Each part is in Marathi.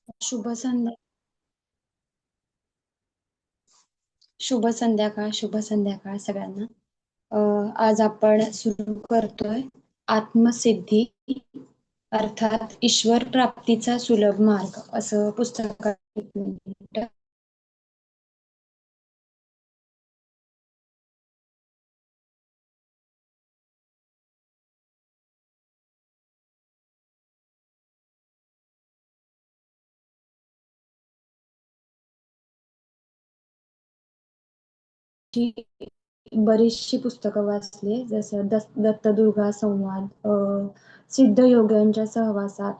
शुभ संध्या शुभ संध्याकाळ सगळ्यांना. आज आपण सुरू करतोय आत्मसिद्धी अर्थात ईश्वर प्राप्तीचा सुलभ मार्ग असं पुस्तक आहे. जी बरीचशी पुस्तकं वाचली जसं दत्तदुर्गा संवाद, सिद्ध योग्यांच्या सहवासात.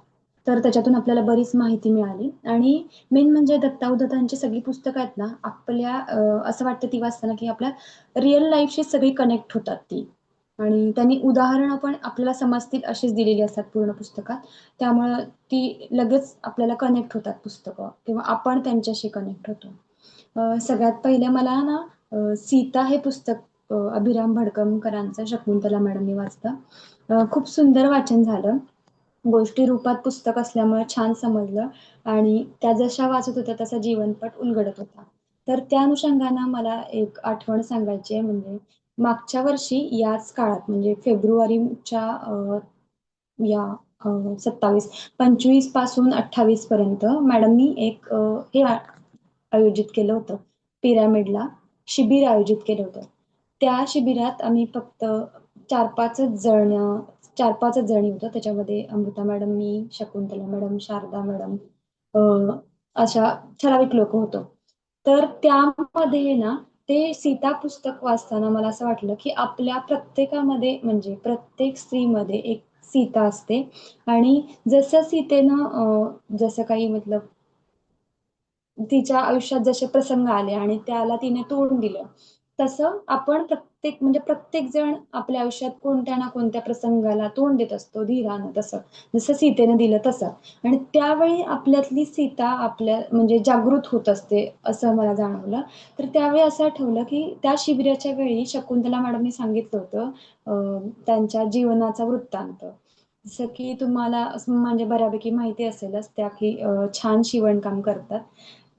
तर त्याच्यातून आपल्याला बरीच माहिती मिळाली आणि मेन म्हणजे दत्तावधतांची सगळी पुस्तकं आहेत ना आपल्या असं वाटतं ती वाचताना की आपल्या रिअल लाईफशी सगळी कनेक्ट होतात ती. आणि त्यांनी उदाहरणं पण आपल्याला समजतील अशीच दिलेली असतात पूर्ण पुस्तकात. त्यामुळं ती लगेच आपल्याला कनेक्ट होतात पुस्तकं किंवा आपण त्यांच्याशी कनेक्ट होतो. सगळ्यात पहिले मला ना सीता हे पुस्तक अभिराम भडकमकरांचं शकुंतला मॅडमनी वाचलं. खूप सुंदर वाचन झालं. गोष्टी रूपात पुस्तक असल्यामुळे छान समजलं आणि त्या जशा वाचत होत्या तसा जीवनपट उलगडत होता. तर त्या अनुषंगानं मला एक आठवण सांगायची आहे म्हणजे मागच्या वर्षी याच काळात म्हणजे फेब्रुवारीच्या या 27 25 पासून 28 पर्यंत मॅडमनी एक हे आयोजित केलं होतं. पिरामिडला शिबिर आयोजित केलं होतं. त्या शिबिरात आम्ही फक्त 4-5च जण 4-5च जणी होतो. त्याच्यामध्ये अमृता मॅडम, मी, शकुंतला मॅडम, शारदा मॅडम अशा ठराविक लोक होतो. तर त्यामध्ये ना ते सीता पुस्तक वाचताना मला असं वाटलं, की आपल्या प्रत्येकामध्ये म्हणजे प्रत्येक स्त्रीमध्ये एक सीता असते आणि जसं सीतेनं जसं काही मतलब तिच्या आयुष्यात जसे प्रसंग आले आणि त्याला तिने तोंड दिलं. तसं आपण प्रत्येक म्हणजे प्रत्येक जण आपल्या आयुष्यात कोणत्या ना कोणत्या प्रसंगाला तोंड देत असतो धीरानं तसं. जसं सीतेने दिलं तसं. आणि त्यावेळी आपल्यातली सीता आपल्या म्हणजे जागृत होत असते, असं मला जाणवलं. तर त्यावेळी असं आठवलं, की त्या शिबिराच्या वेळी शकुंतला मॅडमनी सांगितलं होतं त्यांच्या जीवनाचा वृत्तांत. जसं की तुम्हाला असं म्हणजे बऱ्यापैकी माहिती असेलच त्या की छान शिवणकाम करतात.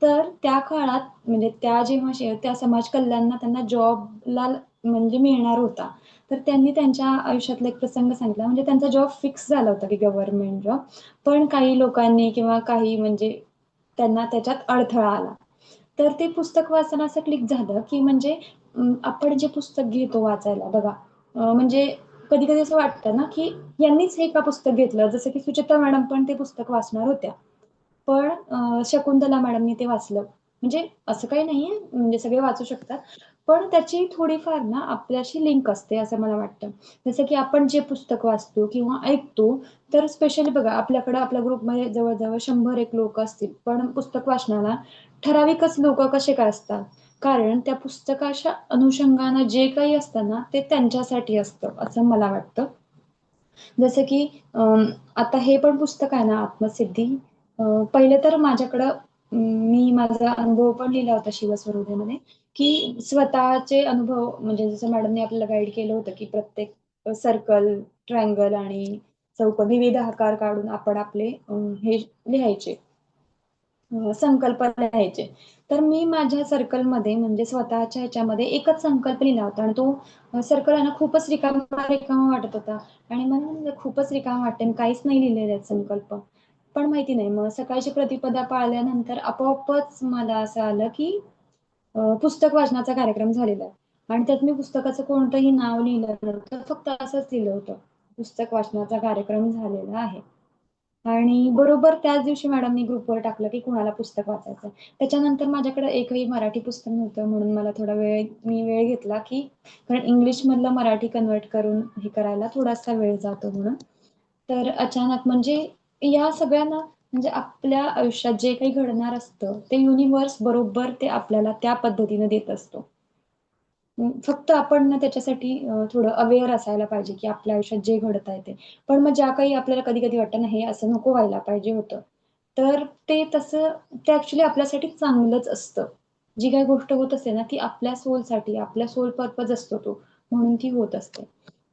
तर त्या काळात म्हणजे त्या जेव्हा त्या समाज कल्याणला त्यांना जॉबला म्हणजे मिळणार होता. तर त्यांनी त्यांच्या आयुष्यातला एक प्रसंग सांगितला. म्हणजे त्यांचा जॉब फिक्स झाला होता की गव्हर्नमेंट जॉब. पण काही लोकांनी किंवा काही म्हणजे त्यांना त्याच्यात अडथळा आला. तर ते पुस्तक वाचताना असं क्लिक झालं, की म्हणजे आपण जे पुस्तक घेतो वाचायला बघा म्हणजे कधी-कधी असं वाटतं ना, की यांनीच हे का पुस्तक घेतलं? जसं की सुचित्रा मॅडम पण ते पुस्तक वाचणार होत्या. पण शकुंतला मॅडमनी ते वाचलं. म्हणजे असं काही नाहीये, म्हणजे सगळे वाचू शकतात. पण त्याची थोडीफार ना आपल्याशी लिंक असते असं मला वाटतं. जसं की आपण जे पुस्तक वाचतो किंवा ऐकतो, तर स्पेशली बघा आपल्याकडं आपल्या ग्रुपमध्ये जवळ-जवळ 100 एक लोकं असतील. पण पुस्तक वाचनाला ठराविकच लोकं कसे काय असतात? कारण त्या पुस्तकाच्या अनुषंगानं जे काही असतं ना, ते त्यांच्यासाठी असतं, असं मला वाटतं. जसं की आता हे पण पुस्तक आहे ना आत्मसिद्धी पहिले तर माझ्याकडं मी माझा अनुभव पण लिहिला होता शिवस्वरूपमध्ये, की स्वतःचे अनुभव म्हणजे जसं मॅडमने आपल्याला गाईड केलं होतं, की प्रत्येक सर्कल, ट्रायंगल आणि चौकोन विविध आकार काढून आपण आपले हे लिहायचे. संकल्प लिहायचे. तर मी माझ्या सर्कलमध्ये म्हणजे स्वतःच्या ह्याच्यामध्ये एकच संकल्प लिहिला होता आणि तो सर्कल आहे ना खूपच रिकामा वाटत होता आणि मला म्हणलं खूपच रिकामा वाटतंय आणि काहीच नाही लिहिलेले आहेत संकल्प. पण माहिती नाही मग सकाळची प्रतिपदा पाळल्यानंतर आपोआपच मला असं आलं, की पुस्तक वाचनाचा कार्यक्रम झालेला आहे आणि त्यात मी पुस्तकाचं कोणतंही नाव लिहिलं नव्हतं. फक्त असंच लिहिलं होतं, पुस्तक वाचनाचा कार्यक्रम झालेला आहे. आणि बरोबर त्याच दिवशी मॅडमनी ग्रुपवर टाकलं, की कुणाला पुस्तक वाचायचंय. त्याच्यानंतर माझ्याकडे एकही मराठी पुस्तक नव्हतं म्हणून मला थोडा वेळ घेतला, की कारण इंग्लिशमधलं मराठी कन्व्हर्ट करून हे करायला थोडासा वेळ जातो म्हणून. तर अचानक म्हणजे या सगळ्यांना म्हणजे आपल्या आयुष्यात जे काही घडणार असतं, ते युनिव्हर्स बरोबर ते आपल्याला त्या पद्धतीने देत असतो. फक्त आपण ना त्याच्यासाठी थोडं अवेअर असायला पाहिजे, की आपल्या आयुष्यात जे घडतंय ते. पण मग ज्या काही आपल्याला कधी-कधी वाटतं ना, हे असं नको व्हायला पाहिजे होतं. तर ते तसं ते ॲक्चुअली आपल्यासाठी चांगलंच असतं. जी काही गोष्ट होत असते ना, ती आपल्या सोलसाठी, आपल्या सोल पर्पज असतो तो, म्हणून ती होत असते.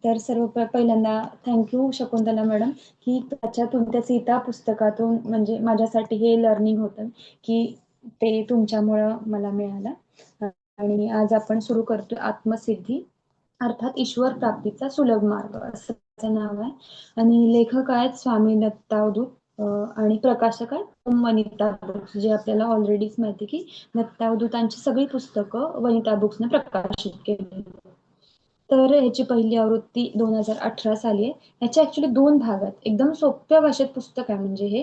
तर पहिल्यांदा थँक्यू शकुंतला मॅडम, की त्याच्यातून त्या सीता पुस्तकातून म्हणजे माझ्यासाठी हे लर्निंग होतं, की ते तुमच्यामुळं मला मिळालं. आणि आज आपण सुरू करतोय आत्मसिद्धी अर्थात ईश्वर प्राप्तीचा सुलभ मार्ग असं त्याचं नाव आहे. आणि लेखक आहेत स्वामी दत्तावधूत आणि प्रकाशक आहेत वनिता बुक्स, जे आपल्याला ऑलरेडीच माहिती की दत्तावधूतांची सगळी पुस्तकं वनिता बुक्सने प्रकाशित केली. तर ह्याची पहिली आवृत्ती 2018 साली आहे. ह्याचे ऍक्च्युली 2 भाग आहेत. एकदम सोप्या भाषेत पुस्तक आहे म्हणजे हे,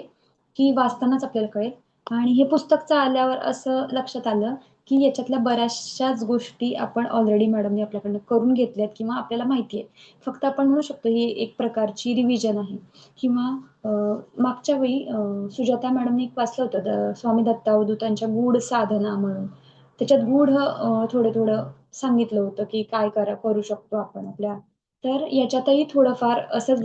की वाचतानाच आपल्याला कळेल. आणि हे पुस्तक चालल्यावर असं लक्षात आलं, की याच्यातल्या बऱ्याचशाच गोष्टी आपण ऑलरेडी मॅडमने आपल्याकडनं करून घेतल्यात किंवा आपल्याला माहिती आहे. फक्त आपण म्हणू शकतो ही एक प्रकारची रिव्हिजन आहे. किंवा मागच्या वेळी सुजाता मॅडमने एक वाचलं होतं स्वामी दत्तावधूतांच्या गूढ साधना म्हणून. त्याच्यात गूढ थोडं सांगितलं होतं, की काय करू शकतो आपण आपल्या. तर याच्यातही थोडंफार असंच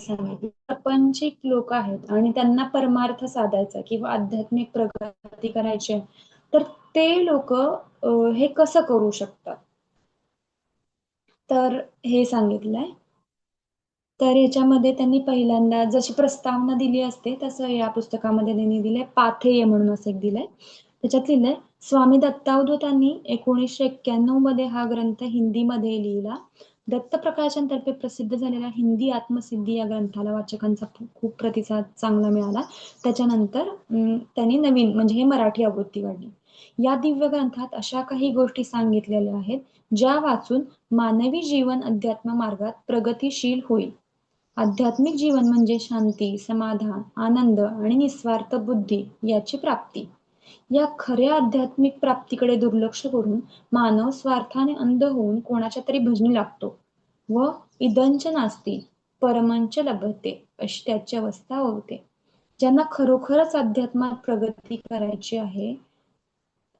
सांगितलं. प्रापंचिक लोक आहेत आणि त्यांना परमार्थ साधायचा किंवा आध्यात्मिक प्रगती करायची आहे, तर ते लोक हे कसं करू शकतात? तर हे सांगितलंय. तर ह्याच्यामध्ये त्यांनी पहिल्यांदा जशी प्रस्तावना दिली असते, तसं या पुस्तकामध्ये त्यांनी दिलंय. पाथेय म्हणून असं एक दिलंय. त्याच्यात लिहिलंय, स्वामी दत्तावधूतांनी 1991 मध्ये हा ग्रंथ हिंदीमध्ये लिहिला. दत्त प्रकाशनतर्फे प्रसिद्ध झालेल्या हिंदी आत्मसिद्धी या ग्रंथाला वाचकांचा खूप प्रतिसाद चांगला मिळाला. त्याच्यानंतर त्यांनी नवीन म्हणजे हे मराठी आवृत्ती काढली. या दिव्य ग्रंथात अशा काही गोष्टी सांगितलेल्या आहेत, ज्या वाचून मानवी जीवन अध्यात्म मार्गात प्रगतीशील होईल. आध्यात्मिक जीवन म्हणजे शांती, समाधान, आनंद आणि निस्वार्थ बुद्धी याची प्राप्ती. या खऱ्या आध्यात्मिक प्राप्तीकडे दुर्लक्ष करून मानव स्वार्थाने अंध होऊन कोणाच्या तरी भजनी लागतो व इदंच नास्ती परमंच लभते अशी त्याची अवस्था होते. ज्यांना खरोखरच अध्यात्मात प्रगती करायची आहे,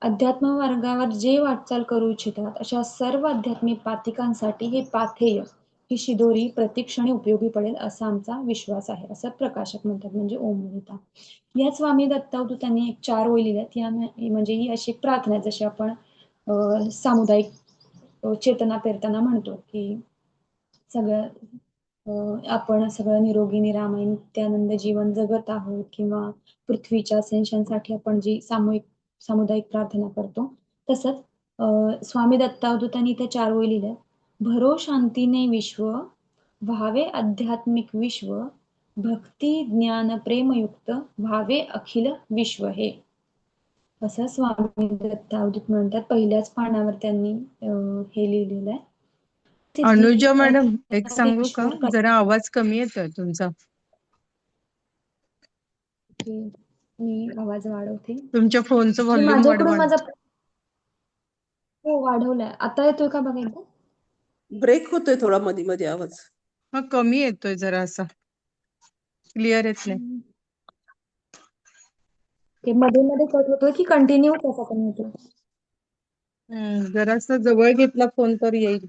अध्यात्म मार्गावर जे वाटचाल करू इच्छितात अशा सर्व आध्यात्मिक पाथिकांसाठी हे पाथेय ही शिदोरी प्रतिक्षणी उपयोगी पडेल असा आमचा विश्वास आहे, असं प्रकाशक म्हणतात म्हणजे ओम गीता. या स्वामी दत्तावधूतांनी एक 4 ओळी लिहिल्यात. या म्हणजे ही अशी प्रार्थना आहे, जशी आपण सामुदायिक चेतना पेरताना म्हणतो की सगळं आपण सगळं निरोगी निरामय नित्यानंद जीवन जगत आहोत किंवा पृथ्वीच्या असेन्शनसाठी आपण जी सामुदायिक प्रार्थना करतो, तसंच स्वामी दत्तावधूतांनी त्या 4 ओळी लिहिल्या. भरो शांतीने विश्व, व्हावे आध्यात्मिक विश्व, भक्ती ज्ञान प्रेमयुक्त व्हावे अखिल विश्व हे. असं स्वामी दत्तावधूत म्हणतात. पहिल्याच पानावर त्यांनी हे लिहिलेलं आहे. अनुजा मॅडम, एक सांगू का? ईश्वर जरा आवाज कमी येतोय तुमचा. मी आवाज वाढवते. तुमच्या फोनचं की व्हॉल्यूम माझ्याकडून वाढवा. माझा हो वाढवलाय. आता येतोय का बघा एकदा? ब्रेक होतोय थोडा मध्ये मध्ये आवाज. हा कमी येतोय जरा, असा क्लिअर येत नाही. ते मध्ये मध्ये कट होतोय की कंटिन्यू कसा पण होतोय? जरासा जवळ घेतला फोन तर येईल.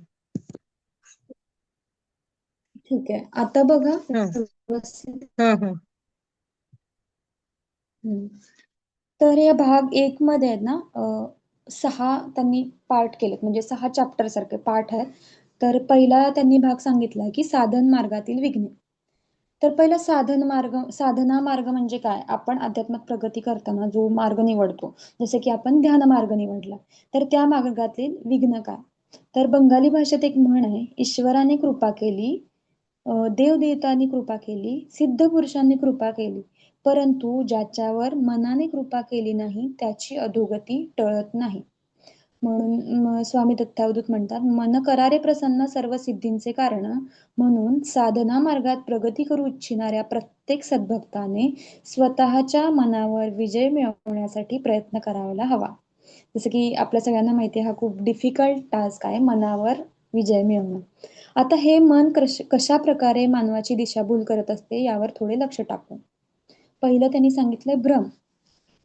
ठीक आहे. आता बघा हा व्यवस्थित. हा हा. तर या भाग 1 मध्ये आहेत ना 6 त्यांनी पार्ट केलेत, म्हणजे 6 चॅप्टर सारखे पाठ आहेत. तर पहिला त्यांनी भाग सांगितला की साधन मार्गातील विघ्ने. तर पहिला साधना मार्ग म्हणजे काय? आपण अध्यात्मात प्रगती करताना जो मार्ग निवडतो, जसे की आपण ध्यान मार्ग निवडला, तर त्या मार्गातील विघ्न काय? तर बंगाली भाषेत एक म्हण आहे, ईश्वराने कृपा केली, देवदेवतांनी कृपा केली, सिद्ध पुरुषांनी कृपा केली, परंतु ज्याच्यावर मनाने कृपा केली नाही त्याची अधोगती टळत नाही. म्हणून स्वामी दत्तावधूत म्हणतात, मन करारे प्रसन्न सर्व सिद्धींचे कारण. म्हणून साधना मार्गात प्रगती करू इच्छिणाऱ्या प्रत्येक सद्भक्ताने स्वतःच्या मनावर विजय मिळवण्यासाठी प्रयत्न करायला हवा. जसं की आपल्या सगळ्यांना माहिती आहे, हा खूप डिफिकल्ट टास्क आहे, मनावर विजय मिळवणं. आता हे मन कशा प्रकारे मानवाची दिशाभूल करत असते यावर थोडे लक्ष टाकू. पहिलं त्यांनी सांगितलंय भ्रम.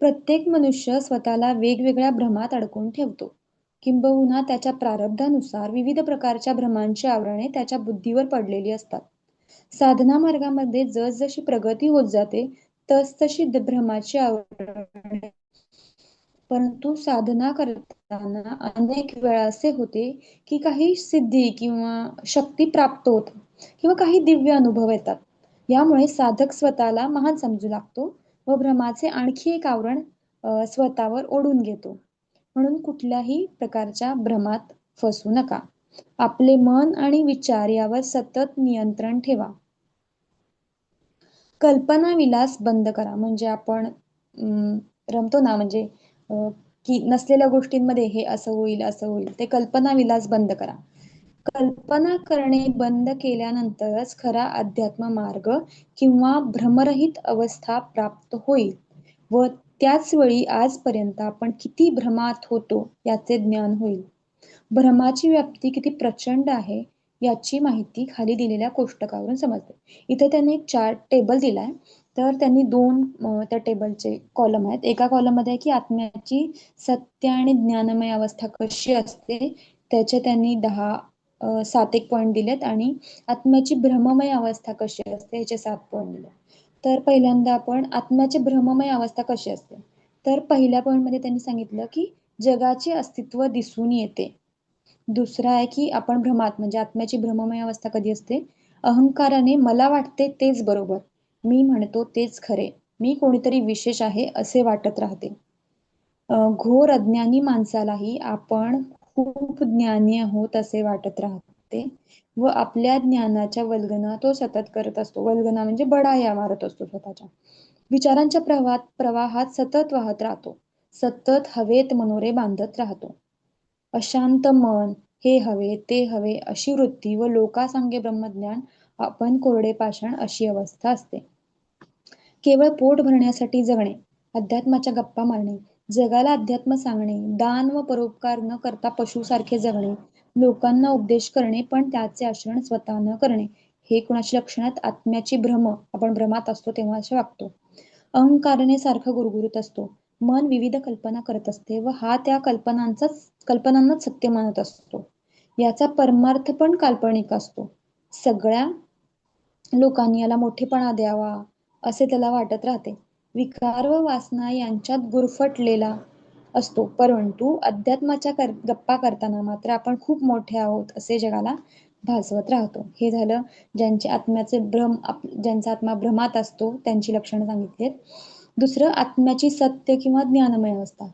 प्रत्येक मनुष्य स्वतःला वेगवेगळ्या भ्रमात अडकवून ठेवतो. किंबहुना त्याच्या प्रारब्धानुसार विविध प्रकारच्या भ्रमांची आवरणे त्याच्या बुद्धीवर पडलेली असतात. साधना मार्गामध्ये जसजशी प्रगती होत जाते, तसतशी भ्रमाची आवरणे परंतु साधना करताना अनेक वेळा असे होते की काही सिद्धी किंवा शक्ती प्राप्त होत किंवा काही दिव्य अनुभव येतात. यामुळे साधक स्वतःला महान समजू लागतो व भ्रमाचे आणखी एक आवरण स्वतःवर ओढून घेतो. म्हणून कुठल्याही प्रकारच्या भ्रमात फसू नका. आपले मन आणि विचार यावर सतत नियंत्रण ठेवा. कल्पना विलास बंद करा. म्हणजे आपण रमतो ना, म्हणजे की नसलेल्या गोष्टींमध्ये हे असं होईल असं होईल, ते कल्पना विलास बंद करा. कल्पना करणे बंद केल्यानंतरच खरा अध्यात्म मार्ग किंवा भ्रमरहित अवस्था प्राप्त होईल व त्याच वेळी आजपर्यंत आपण किती भ्रमात होतो याचे ज्ञान होईल. भ्रमाची व्याप्ती किती प्रचंड आहे याची माहिती खाली दिलेल्या कोष्टकावरून समजते. इथे त्यांनी एक चार्ट टेबल दिलाय. तर त्यांनी दोन त्या टेबलचे कॉलम आहेत. एका कॉलममध्ये आहे की आत्म्याची सत्य आणि ज्ञानमय अवस्था कशी असते, त्याचे त्यांनी 7 एक पॉईंट दिलेत आणि आत्म्याची भ्रममय अवस्था कशी असते याचे 7 पॉईंट दिले. तर पहिल्यांदा आपण आत्म्याची भ्रममय अवस्था कशी असते. तर पहिल्या पॉईंटमध्ये त्यांनी सांगितलं की जगाचे अस्तित्व दिसून येते. दुसरा आहे की आपण भ्रमात, म्हणजे आत्म्याची भ्रममय अवस्था कधी असते, अहंकाराने मला वाटते तेच बरोबर, मी म्हणतो तेच खरे, मी कोणीतरी विशेष आहे असे वाटत राहते. घोर अज्ञानी माणसालाही आपण खूप ज्ञानी आहोत असे वाटत राहते व आपल्या ज्ञानाच्या वल्गना तो सतत करत असतो. वल्गना म्हणजे बढाया मारत असतो स्वतःच्या. विचारांच्या प्रवाहात सतत वाहत राहतो. सतत हवेत मनोरे बांधत राहतो. अशांत मन, हे हवे ते हवे अशी वृत्ती व लोकासांगे ब्रह्मज्ञान आपण कोरडे पाषाण अशी अवस्था असते. केवळ पोट भरण्यासाठी जगणे, अध्यात्माच्या गप्पा मारणे, जगाला अध्यात्म सांगणे, दान व परोपकार न करता पशुसारखे जगणे, लोकांना उपदेश करणे पण त्याचे आचरण स्वतः न करणे, हे कुणाच्या लक्षणात आत्म्याची भ्रम, आपण भ्रमात असतो तेव्हा असे वागतो. अहंकाराने सारखा गुरगुरत असतो. मन विविध कल्पना करत असते व हा त्या कल्पनांनाच सत्य मानत असतो. याचा परमार्थ पण काल्पनिक असतो. सगळ्या लोकांनी याला मोठेपणा द्यावा असे त्याला वाटत राहते. विकार व वासना यांच्यात गुरफटलेला असतो. परंतु अध्यात्माच्या गप्पा करताना मात्र आपण खूप मोठे आहोत असे जगाला भासवत राहतो. हे झालं ज्यांचे आत्म्याचे ज्यांचा आत्मा भ्रमात असतो त्यांची लक्षणं सांगितलीत. दुसरं, आत्म्याची सत्य किंवा ज्ञानमय अवस्था.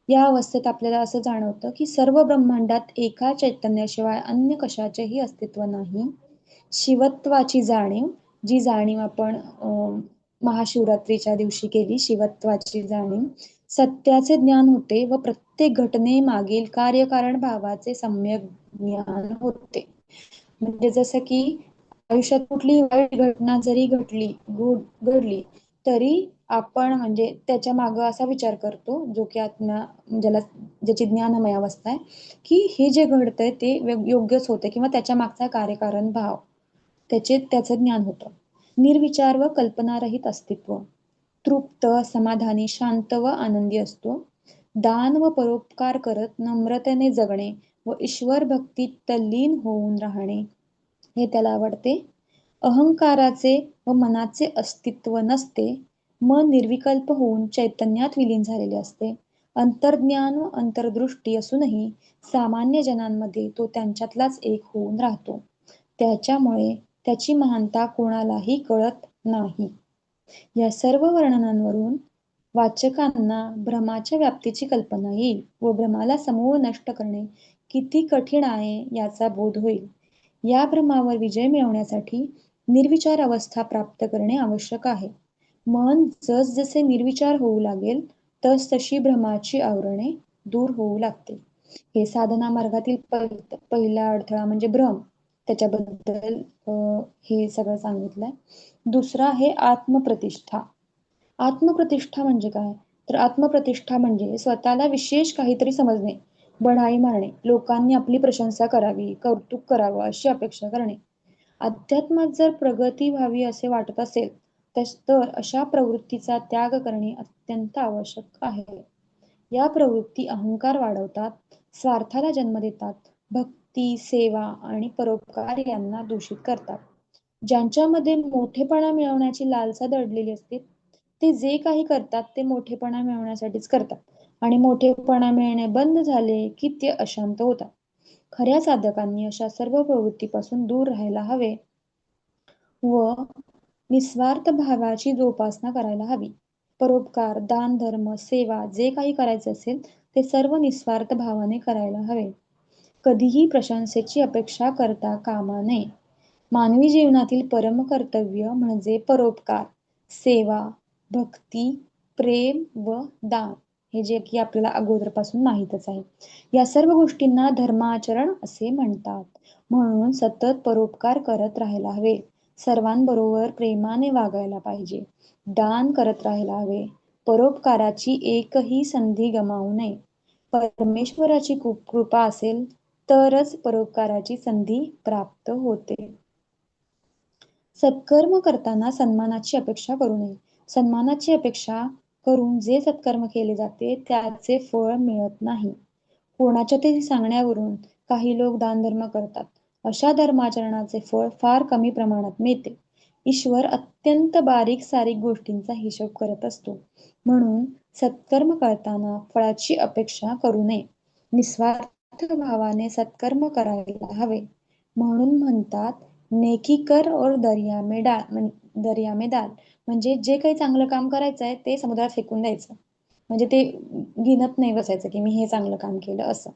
या अवस्थेत आपल्याला असं जाणवतं की सर्व ब्रह्मांडात एका चैतन्याशिवाय अन्य कशाचेही अस्तित्व नाही. शिवत्वाची जाणीव, जी जाणीव आपण महाशिवरात्रीच्या दिवशी केली, शिवत्वाची जाणीव. सत्याचे ज्ञान होते व प्रत्येक घटनेमागील कार्यकारण भावाचे सम्यक ज्ञान होते. म्हणजे जसं की आयुष्यात कुठली वाईट घटना जरी घडली तरी आपण म्हणजे त्याच्या मागं असा विचार करतो, जो की आत्मा, ज्याची ज्ञानमय अवस्था आहे, की हे जे घडतंय ते योग्यच होते किंवा त्याच्या मागचा कार्यकारण भाव, त्याचं ज्ञान होतं. निर्विचार व कल्पनारहित अस्तित्व. तृप्त, समाधानी, शांत व आनंदी असतो. दान व परोपकार करत नम्रतेने जगणे व ईश्वर भक्तीत तल्लीन होऊन राहणे हे त्याला आवडते. अहंकाराचे व मनाचे अस्तित्व नसते. मन निर्विकल्प होऊन चैतन्यात विलीन झालेले असते. अंतर्ज्ञान व अंतर्दृष्टी असूनही सामान्य जनांमध्ये तो त्यांच्यातलाच एक होऊन राहतो. त्याच्यामुळे त्याची महानता कोणालाही कळत नाही. या सर्व वर्णनांवरून वाचकांना भ्रमाच्या व्याप्तीची कल्पना येईल व भ्रमाला समूळ नष्ट करणे किती कठीण आहे याचा बोध होईल. या भ्रमावर विजय मिळवण्यासाठी निर्विचार अवस्था प्राप्त करणे आवश्यक आहे. मन जसजसे निर्विचार होऊ लागेल तसतशी भ्रमाची आवरणे दूर होऊ लागतील. हे साधना मार्गातील पहिला अडथळा म्हणजे भ्रम, त्याच्याबद्दल हे सगळं सांगितलंय. दुसरा आहे आत्मप्रतिष्ठा. आत्मप्रतिष्ठा म्हणजे काय? तर आत्मप्रतिष्ठा म्हणजे स्वतःला विशेष काहीतरी समजणे, बढाई मारणे, लोकांनी आपली प्रशंसा करावी, कौतुक करावं अशी अपेक्षा करणे. अध्यात्मात जर प्रगती व्हावी असे वाटत असेल तर अशा प्रवृत्तीचा त्याग करणे अत्यंत आवश्यक आहे. या प्रवृत्ती अहंकार वाढवतात, स्वार्थाला जन्म देतात, भक्ती, सेवा आणि परोपकार यांना दूषित करतात. ज्यांच्यामध्ये मोठेपणा मिळवण्याची लालसा दडलेली असते ते जे काही करतात ते मोठेपणा मिळवण्यासाठीच करतात आणि मोठेपणा मिळणे बंद झाले की ते अशांत होतात. खऱ्या साधकांनी अशा सर्व प्रवृत्तीपासून दूर राहायला हवे व निस्वार्थ भावाची जोपासना करायला हवी. परोपकार, दान, धर्म, सेवा जे काही करायचे असेल ते सर्व निस्वार्थ भावाने करायला हवे. कधीही प्रशंसेची अपेक्षा करता कामा नये. मानवी जीवनातील परम कर्तव्य म्हणजे परोपकार, सेवा, भक्ती, प्रेम व दान, हे जे की आपल्याला अगोदरपासून माहीतच आहे. या सर्व गोष्टींना धर्माचरण असे म्हणतात. म्हणून सतत परोपकार करत राहायला हवे. सर्वांबरोबर प्रेमाने वागायला पाहिजे. दान करत राहायला हवे. परोपकाराची एकही संधी गमावू नये. परमेश्वराची कृपा असेल तरच परोपकाराची संधी प्राप्त होते. सत्कर्म करताना सन्मानाची अपेक्षा करू नये. सन्मानाची अपेक्षा करून जे सत्कर्म केले जाते त्याचे फळ मिळत नाही. कोणाच्या तरी सांगण्यावरून काही लोक दानधर्म करतात. अशा धर्माचरणाचे फळ फार कमी प्रमाणात मिळते. ईश्वर अत्यंत बारीक सारीक गोष्टींचा हिशोब करत असतो. म्हणून सत्कर्म करताना फळाची अपेक्षा करू नये. निस्वार्थ भावाने सत्कर्म करायला हवे. म्हणून म्हणतात, नेकी कर और दर्या में डाल. म्हणजे जे काही चांगलं काम करायचं आहे ते समुद्रात फेकून द्यायचं. म्हणजे ते गिनत नाही बसायचं की मी हे चांगलं काम केलं असं.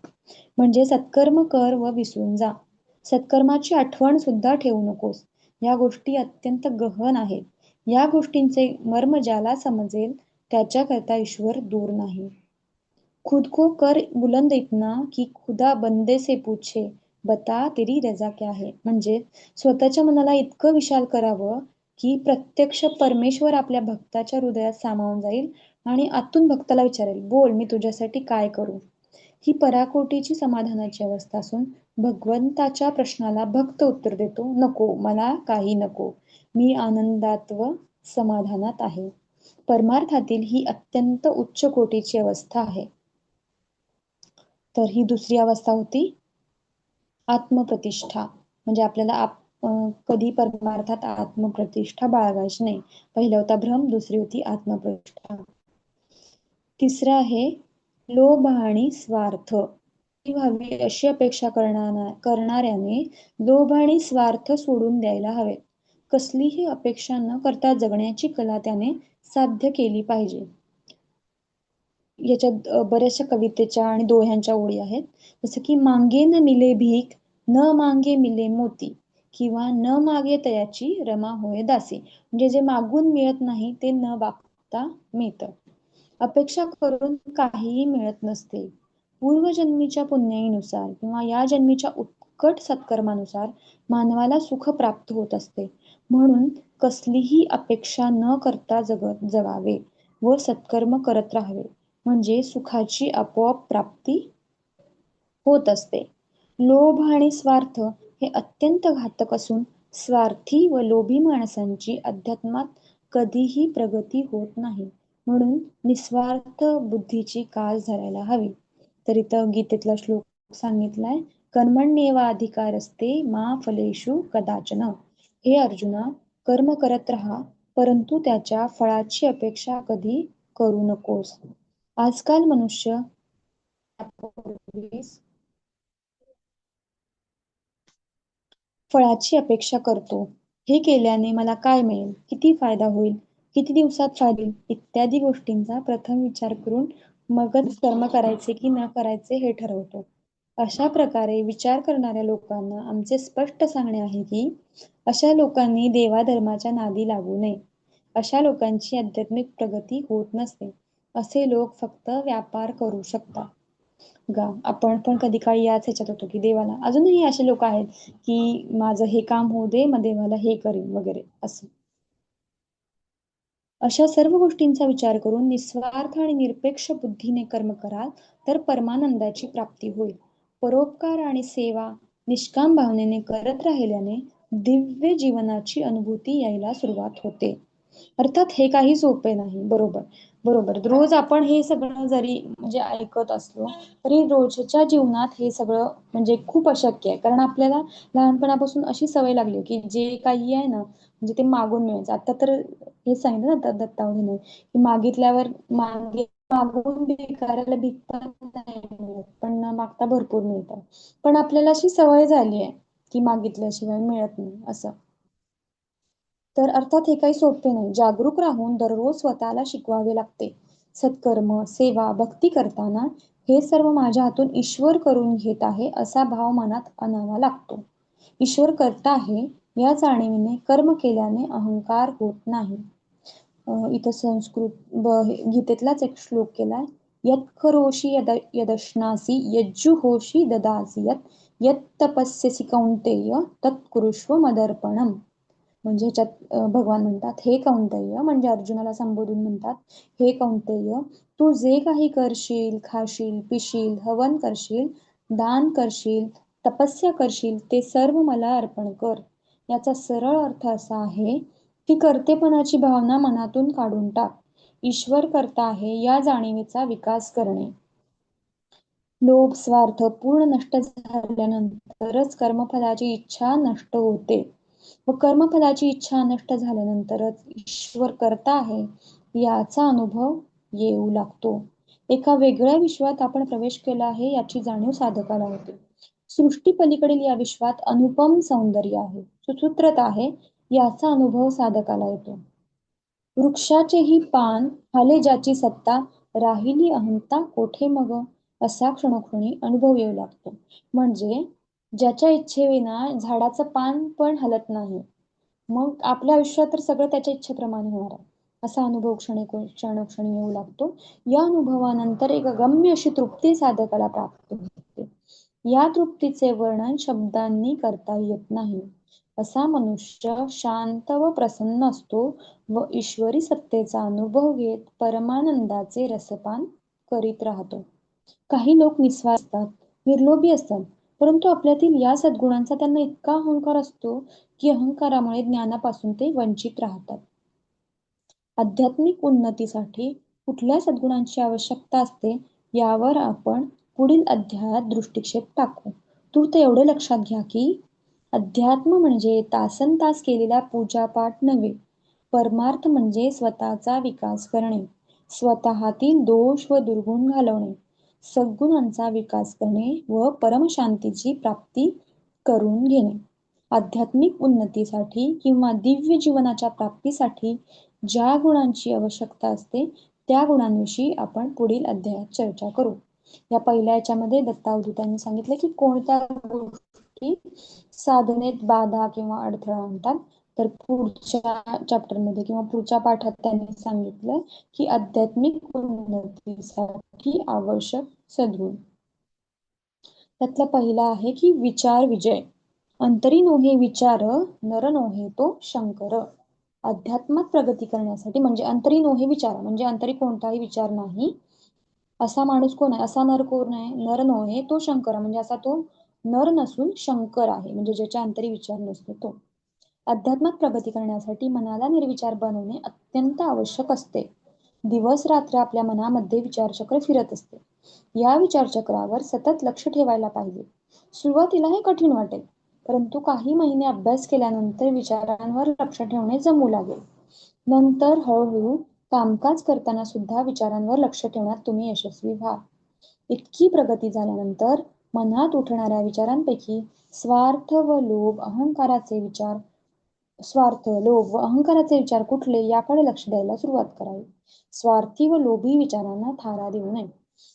म्हणजे सत्कर्म कर व विसरून जा. सत्कर्माची आठवण सुद्धा ठेवू नकोस. या गोष्टी अत्यंत गहन आहेत. या गोष्टींचे मर्म ज्याला समजेल त्याच्याकरता ईश्वर दूर नाही. खुद को कर बुलंद इतना की खुदा बंदे से पूछे बता तेरी रजा क्या है. म्हणजे स्वतःच्या मनाला इतकं विशाल करावं की प्रत्यक्ष परमेश्वर आपल्या भक्ताच्या हृदयात सामावून जाईल आणि आतून भक्ताला विचारेल, बोल मी तुझ्यासाठी काय करू. ही पराकोटीची समाधानाची अवस्था असून भगवंताच्या प्रश्नाला भक्त उत्तर देतो, नको मला काही नको, मी आनंदात व समाधानात आहे. परमार्थातील ही अत्यंत उच्च कोटीची अवस्था आहे. तर ही दुसरी अवस्था होती आत्मप्रतिष्ठा. म्हणजे आपल्याला कधी परमार्थात आत्मप्रतिष्ठा बाळगायची नाही. पहिला होता भ्रम, दुसरी होती आत्मप्रतिष्ठा. तिसरं आहे लोभ आणि स्वार्थ. व्हावी अशी अपेक्षा करणाऱ्याने लोभ आणि स्वार्थ सोडून द्यायला हवे. कसलीही अपेक्षा न करता जगण्याची कला त्याने साध्य केली पाहिजे. याच्यात बऱ्याचशा कवितेच्या आणि दोह्यांच्या ओळी आहेत. जसं की मागे न मिले भीक, न मागे मिले मोती, किंवा न मागे तयाची रमा होय दासी. म्हणजे जे मागून मिळत नाही ते न मागता मिळतं. अपेक्षा करून काहीही मिळत नसते. पूर्वजन्मीच्या पुण्याईनुसार किंवा या जन्मीच्या उत्कट सत्कर्मानुसार मानवाला सुख प्राप्त होत असते. म्हणून कसलीही अपेक्षा न करता जगावे व सत्कर्म करत राहावे. म्हणजे सुखाची आपोआप प्राप्ती होत असते. लोभ आणि स्वार्थ हे अत्यंत घातक असून स्वार्थी व लोभी माणसांची अध्यात्मात कधीही प्रगती होत नाही. म्हणून निस्वार्थ बुद्धीची कास धरायला हवी. तर इथं गीतेतला श्लोक सांगितलाय, कर्मण्येवाधिकारस्ते मा फलेषु कदाचन. हे अर्जुना, कर्म करत राहा परंतु त्याच्या फळाची अपेक्षा कधी करू नकोस. आजकाल मनुष्य फळाची अपेक्षा करतो. हे केल्याने मला काय मिळेल, किती फायदा होईल, किती दिवसात फायदा होईल इत्यादी गोष्टींचा प्रथम विचार करून मगच कर्म करायचे की न करायचे हे ठरवतो. अशा प्रकारे विचार करणाऱ्या लोकांना आमचे स्पष्ट सांगणे आहे की अशा लोकांनी देवाधर्माच्या नादी लागू नये. अशा लोकांची आध्यात्मिक प्रगती होत नसते. असे लोक फक्त व्यापार करू शकतात. आपण पण कधी काळी याच ह्याच्यात होतो की देवाला, अजूनही असे लोक आहेत की माझं हे काम होऊ दे मग देवाला हे करीन वगैरे असं. अशा सर्व गोष्टींचा विचार करून निस्वार्थ आणि निरपेक्ष बुद्धीने कर्म कराल तर परमानंदाची प्राप्ती होईल. परोपकार आणि सेवा निष्काम भावनेने करत राहिल्याने दिव्य जीवनाची अनुभूती यायला सुरुवात होते. अर्थात हे काही सोपे नाही. बरोबर. रोज आपण हे सगळं जरी म्हणजे ऐकत असलो तरी रोजच्या जीवनात हे सगळं म्हणजे खूप अशक्य आहे. कारण आपल्याला लहानपणापासून अशी सवय लागली की जे काही आहे ना म्हणजे ते मागून मिळायचं. आता तर हे सांगितलं ना दत्तावधीने की मागितल्यावर मागे मागून भिकाऱ्याला भीक पण नाही मिळत, पण मागता भरपूर मिळतं. पण आपल्याला अशी सवय झाली आहे की मागितल्याशिवाय मिळत नाही असं. तर अर्थात हे काही सोपे नाही. जागरूक राहून दररोज स्वतःला शिकवावे लागते. सत्कर्म, सेवा, भक्ती करताना हे सर्व माझ्या हातून ईश्वर करून घेत आहे असा भाव मनात आणावा लागतो. ईश्वर करता आहे या जाणीवेने कर्म केल्याने अहंकार होत नाही. इथं गीतेतलाच एक श्लोक केलाय. यत् करोषि यदश्नासी यज्जुहोषि ददासि यत् तपस्यसि कौंतेय तत् कुरुष्व मदर्पणम. म्हणजे ह्याच्यात भगवान म्हणतात, हे कौंतेय, म्हणजे अर्जुनाला संबोधून म्हणतात, हे कौंतेय, तू जे काही करशील, खाशील, पिशील, हवन करशील, दान करशील, तपस्या करशील, ते सर्व मला अर्पण कर. याचा सरळ अर्थ असा आहे की कर्तेपणाची भावना मनातून काढून टाक. ईश्वर करता आहे या जाणीवेचा विकास करणे. लोभ, स्वार्थ पूर्ण नष्ट झाल्यानंतरच कर्मफलाची इच्छा नष्ट होते व कर्मफलाची इच्छा नष्ट झाल्यानंतरच ईश्वर करता आहे याचा अनुभव येऊ लागतो. एका वेगळ्या विश्वात आपण प्रवेश केला आहे याची जाणीव साधकाला होते. सृष्टी पलीकडील या विश्वात अनुपम सौंदर्य आहे, सुसूत्रता आहे याचा अनुभव साधकाला येतो. वृक्षाचेही पान हाले ज्याची सत्ता, राहिली अहंता कोठे मग, असा क्षणोक्षणी अनुभव येऊ लागतो. म्हणजे ज्याच्या इच्छेविना झाडाचं पान पण हलत नाही, मग आपल्या आयुष्यात तर सगळं त्याच्या इच्छेप्रमाणे होणार आहे असा अनुभव क्षणोक्षणी येऊ लागतो. या अनुभवानंतर एक अगम्य अशी तृप्ती साधकाला प्राप्त होते. या तृप्तीचे वर्णन शब्दांनी करता येत नाही. असा मनुष्य शांत व प्रसन्न असतो व ईश्वरी सत्तेचा अनुभव घेत परमानंदाचे रसपान करीत राहतो. काही लोक निस्वार्थ असतात, निर्लोभी असतात, परंतु आपल्यातील या सद्गुणांचा त्यांना इतका अहंकार असतो की अहंकारामुळे ज्ञानापासून ते वंचित राहतात. आध्यात्मिक उन्नतीसाठी कुठल्या सद्गुणांची आवश्यकता असते यावर आपण पुढील अध्यायात दृष्टिक्षेप टाकू. तूर्त एवढे लक्षात घ्या की अध्यात्म म्हणजे तासनतास केलेला पूजापाठ नव्हे. परमार्थ म्हणजे स्वतःचा विकास करणे, स्वतःतील दोष व दुर्गुण घालवणे, सद्गुणांचा विकास करणे व परमशांतीची प्राप्ती करून घेणे. आध्यात्मिक उन्नतीसाठी किंवा दिव्य जीवनाच्या प्राप्तीसाठी ज्या गुणांची आवश्यकता असते त्या गुणांविषयी आपण पुढील अध्यायात चर्चा करू. या पहिल्या याच्यामध्ये दत्तावधूतांनी सांगितलं की कोणत्या गोष्टी साधनेत बाधा किंवा अडथळा आणतात, तर पुढच्या चॅप्टरमध्ये किंवा पुढच्या पाठात त्यांनी सांगितलं की आध्यात्मिक उन्नतीसाठी आवश्यक सद्गुण. त्यातला पहिला आहे की विचार विजय. अंतरी नोहे विचार, नर नोहे तो शंकर. अध्यात्मात प्रगती करण्यासाठी म्हणजे अंतरी नोहे विचार म्हणजे अंतरी कोणताही विचार नाही असा माणूस कोण आहे, असा नर कोण आहे, नर नोहे तो शंकर, म्हणजे असा तो नर नसून शंकर आहे, म्हणजे ज्याच्या अंतरी विचार नसतो तो. अध्यात्मात प्रगती करण्यासाठी मनाला निर्विचार बनवणे अत्यंत आवश्यक असते. दिवस रात्र आपल्या मनामध्ये विचारचक्र फिरत असते. या विचारचक्रावर सतत लक्ष ठेवायला पाहिजे. सुरुवातीला हे कठीण वाटेल, परंतु काही महिने अभ्यास केल्यानंतर विचारांवर लक्ष ठेवणे जमू लागेल. नंतर हळूहळू कामकाज करताना सुद्धा विचारांवर लक्ष ठेवण्यात तुम्ही यशस्वी व्हाल. इतकी प्रगती झाल्यानंतर मनात उठणाऱ्या विचारांपैकी स्वार्थ, लोभ, अहंकाराचे विचार कुठले याकडे लक्ष द्यायला सुरुवात करावी. स्वार्थी व लोभी विचारांना थारा देऊ नये.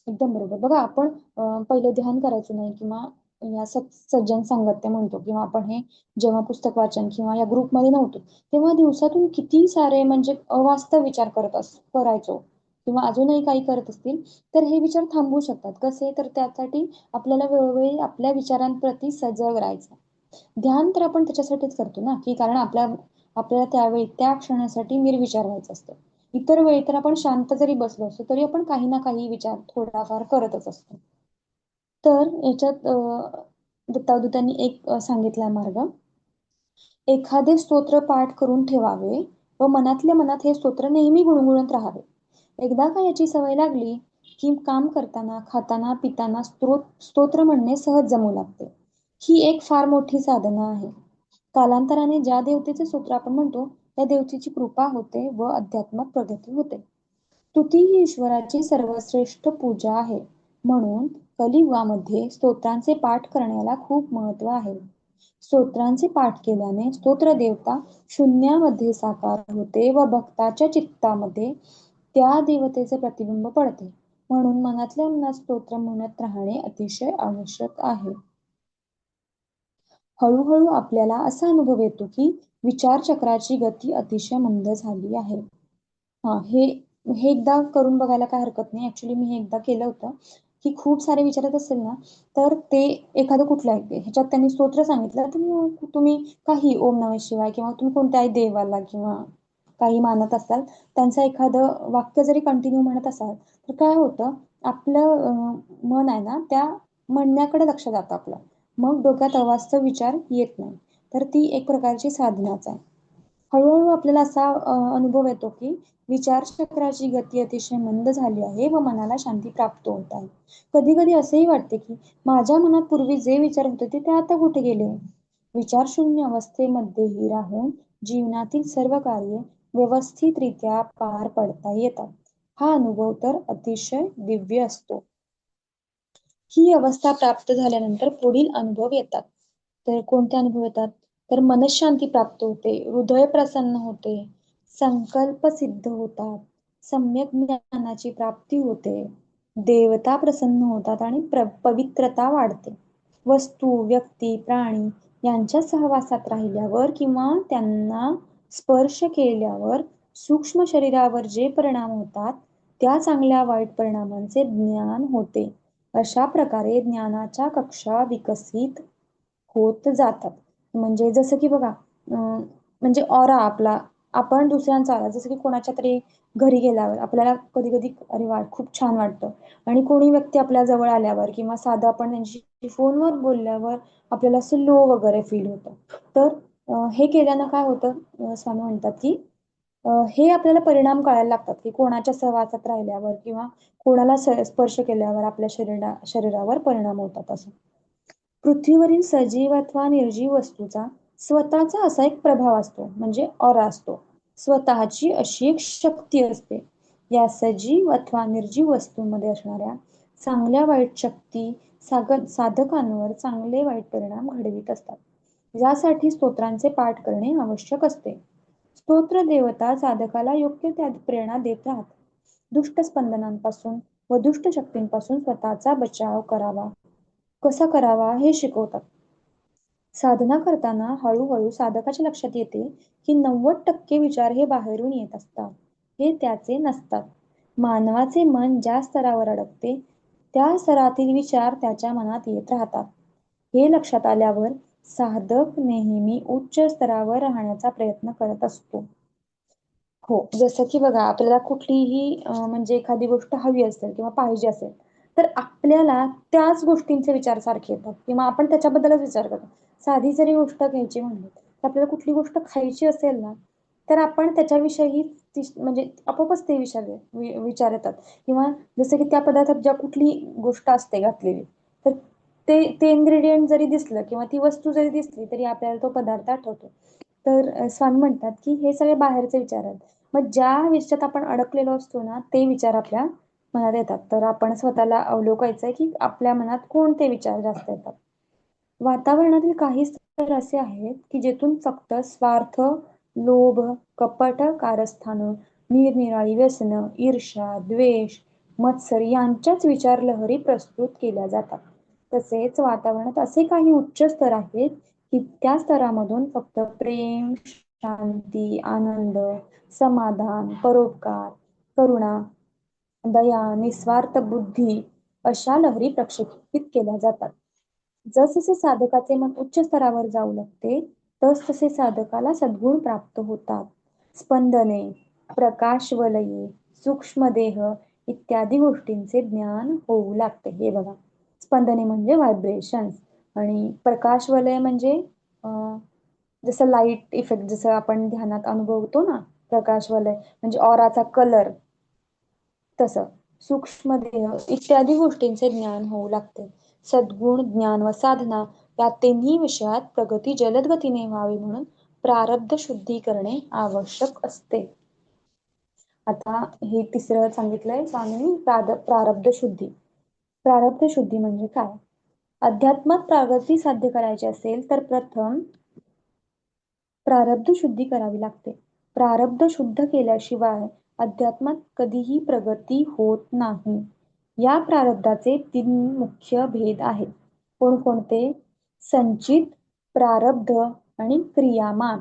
एकदम बरोबर. बघा, आपण पहिले ध्यान करायचं नाही किंवा या सज्जन संगत्य म्हणतो किंवा आपण हे जेव्हा पुस्तक वाचन किंवा या ग्रुपमध्ये नव्हतो तेव्हा दिवसातून किती सारे म्हणजे अवास्तव विचार करायचो किंवा अजूनही काही करत असतील तर हे विचार थांबवू शकतात. कसे, तर त्यासाठी आपल्याला वेळोवेळी आपल्या विचारांप्रती सजग राहायचं. ध्यान तर आपण त्याच्यासाठीच करतो ना, की कारण आपल्याला त्यावेळी त्या क्षणासाठी निर्विचार व्हायचं असतं. इतर वेळी तर आपण शांत जरी बसलो असतो तरी आपण काही ना काही विचार थोडाफार करतच असतो. तर याच्यात दत्तावधूतांनी एक सांगितला मार्ग. एखादे स्तोत्र पाठ करून ठेवावे व मनातल्या मनात हे स्तोत्र नेहमी गुणगुणत राहावे. एकदा का याची सवय लागली की काम करताना, खाताना, पिताना स्तोत्र म्हणणे सहज जमू लागते. ही एक फार मोठी साधना आहे. कालांतराने ज्या देवतेचे स्तोत्र आपण म्हणतो त्या देवतेची कृपा होते व अध्यात्मात प्रगती होते. स्तुती ही ईश्वराची सर्वश्रेष्ठ पूजा आहे. म्हणून कलियुगामध्ये स्तोत्रांचे पाठ करण्याला खूप महत्त्व आहे. स्तोत्रांचे पाठ केल्याने स्तोत्र देवता शून्यामध्ये साकार होते व भक्ताच्या चित्तामध्ये त्या देवतेचे प्रतिबिंब पडते. म्हणून मनातल्या मनात स्तोत्र म्हणत राहणे अतिशय आवश्यक आहे. हळूहळू आपल्याला असा अनुभव येतो की विचारचक्राची गती अतिशय मंद झाली आहे. हे हे एकदा करून बघायला काय हरकत नाही. ऍक्च्युली मी हे एकदा केलं होतं की खूप सारे विचारत असेल ना, तर ते एखादं कुठलं आहे ह्याच्यात त्यांनी स्तोत्र सांगितलं तर मग तुम्ही काही ओम नमः शिवाय किंवा तुम्ही कोणत्याही देवाला किंवा काही मानत असाल त्यांचं एखादं वाक्य जरी कंटिन्यू म्हणत असाल तर काय होतं, आपलं मन आहे ना त्या म्हणण्याकडे लक्ष जातं आपलं. मग डोक्यात अवास्तव विचार येत नाही. तर ती एक प्रकारची साधनाच आहे. हळूहळू आपल्याला असा अनुभव येतो की विचारचक्राची गती अतिशय मंद झाली आहे व मनाला शांती प्राप्त होत आहे. कधी कधी असेही वाटते की माझ्या मनात पूर्वी जे विचार होते ते आता कुठे गेले. विचारशून्य अवस्थेमध्येही राहून जीवनातील सर्व कार्ये व्यवस्थितरित्या पार पडता येतात. हा अनुभव तर अतिशय दिव्य असतो. ही अवस्था प्राप्त झाल्यानंतर पुढील अनुभव येतात. तर कोणते अनुभव येतात? तर मनःशांती प्राप्त होते, हृदय प्रसन्न होते, संकल्प सिद्ध होतात, सम्यक ज्ञानाची प्राप्ती होते, देवता प्रसन्न होतात आणि पवित्रता वाढते. वस्तू, व्यक्ती, प्राणी यांच्या सहवासात राहिल्यावर किंवा त्यांना स्पर्श केल्यावर सूक्ष्म शरीरावर जे परिणाम होतात त्या चांगल्या वाईट परिणामांचे ज्ञान होते. अशा प्रकारे ज्ञानाच्या कक्षा विकसित होत जातात. म्हणजे जसं की बघा, म्हणजे ऑरा आपला, आपण दुसऱ्यांचा ऑरा, जसं की कोणाच्या तरी घरी गेल्यावर आपल्याला कधी कधी अरे वा खूप छान वाटतं, आणि कोणी व्यक्ती आपल्या जवळ आल्यावर किंवा साधं आपण त्यांच्याशी फोनवर बोलल्यावर आपल्याला असं लो वगैरे फील होतं. तर हे केल्यानं काय होतं, स्वामी म्हणतात की हे आपल्याला परिणाम कळायला लागतात की कोणाच्या सहवासात राहिल्यावर किंवा कोणाला स्पर्श केल्यावर आपल्या शरीरावर परिणाम होतात. असं पृथ्वीवरील सजीव अथवा निर्जीव वस्तूचा स्वतःचा असा एक प्रभाव असतो, म्हणजे ऑरा असतो. स्वतःची अशी एक शक्ती असते. या सजीव अथवा निर्जीव वस्तूंमध्ये असणाऱ्या चांगल्या वाईट शक्ती साधकांवर चांगले वाईट परिणाम घडवित असतात. यासाठी स्तोत्रांचे पाठ करणे आवश्यक असते. स्तोत्र देवता साधकाला योग्य त्या प्रेरणा देत राहतात. दुष्ट स्पंदनांपासून व दुष्ट शक्तींपासून स्वतःचा बचाव करावा कसा करावा हे शिकवतात. साधना करताना हळूहळू साधकाच्या लक्षात येते की 90% विचार हे बाहेरून येत असतात, हे त्याचे नसतात. मानवाचे मन ज्या स्तरावर अडकते त्या स्तरातील विचार त्याच्या मनात येत राहतात. हे लक्षात आल्यावर साधक नेहमी उच्च स्तरावर राहण्याचा प्रयत्न करत असतो. हो, जसं की बघा आपल्याला कुठलीही म्हणजे एखादी गोष्ट हवी असेल किंवा पाहिजे असेल, तर आपल्याला त्याच गोष्टींचे विचार सारखे येतात किंवा आपण त्याच्याबद्दलच विचार करतो. साधी जरी गोष्ट घ्यायची म्हणली, तर आपल्याला कुठली गोष्ट खायची असेल ना, तर आपण त्याच्याविषयी म्हणजे आपोआपच ते विचार येतात. किंवा जसं की त्या पदार्थात ज्या कुठली गोष्ट असते घातलेली, तर ते इन्ग्रेडियंट जरी दिसलं किंवा ती वस्तू जरी दिसली तरी आपल्याला तो पदार्थ आठवतो. तर स्वामी म्हणतात की हे सगळे बाहेरचे विचार आहेत. मग ज्या विषयात आपण अडकलेलो असतो ना, ते विचार आपल्या मनात येतात. तर आपण स्वतःला अवलोकायचंय की आपल्या मनात कोणते विचार जास्त येतात. वातावरणातील काही स्तर असे आहेत की जेथून फक्त स्वार्थ, लोभ, कपट, कारस्थान, निरनिराळी व्यसनं, ईर्ष्या, द्वेष, मत्सर यांच्याच विचार लहरी प्रस्तुत केल्या जातात. तसेच वातावरणात असे काही उच्च स्तर आहेत की त्या स्तरामधून फक्त प्रेम, शांती, आनंद, समाधान, परोपकार, करुणा, दया, निस्वार्थ बुद्धी अशा लहरी प्रक्षेपित केल्या जातात. जसजसे साधकाचे मन उच्च स्तरावर जाऊ लागते तसतसे साधकाला सद्गुण प्राप्त होतात. स्पंदने, प्रकाशवलये, सूक्ष्मदेह इत्यादी गोष्टींचे ज्ञान होऊ लागते. हे बघा, स्पंदने म्हणजे व्हायब्रेशन्स आणि प्रकाशवलय म्हणजे जसं लाईट इफेक्ट, जसं आपण ध्यानात अनुभवतो ना, प्रकाशवलय म्हणजे ऑराचा कलर, तसं सूक्ष्मदेह इत्यादी गोष्टींचे ज्ञान होऊ लागते. सद्गुण, ज्ञान व साधना या तिन्ही विषयात प्रगती जलद गतीने व्हावी म्हणून प्रारब्ध शुद्धी करणे आवश्यक असते. आता हे तिसरं सांगितलंय स्वामींनी प्रारब्ध शुद्धी. प्रारब्ध शुद्धी म्हणजे काय? अध्यात्मात प्रगती साध्य करायची असेल तर प्रथम प्रारब्ध शुद्धी करावी लागते. प्रारब्ध शुद्ध केल्याशिवाय अध्यात्मात कधीही प्रगती होत नाही. या प्रारब्धाचे 3 मुख्य भेद आहेत. कोणकोणते? संचित, प्रारब्ध आणि क्रियामान.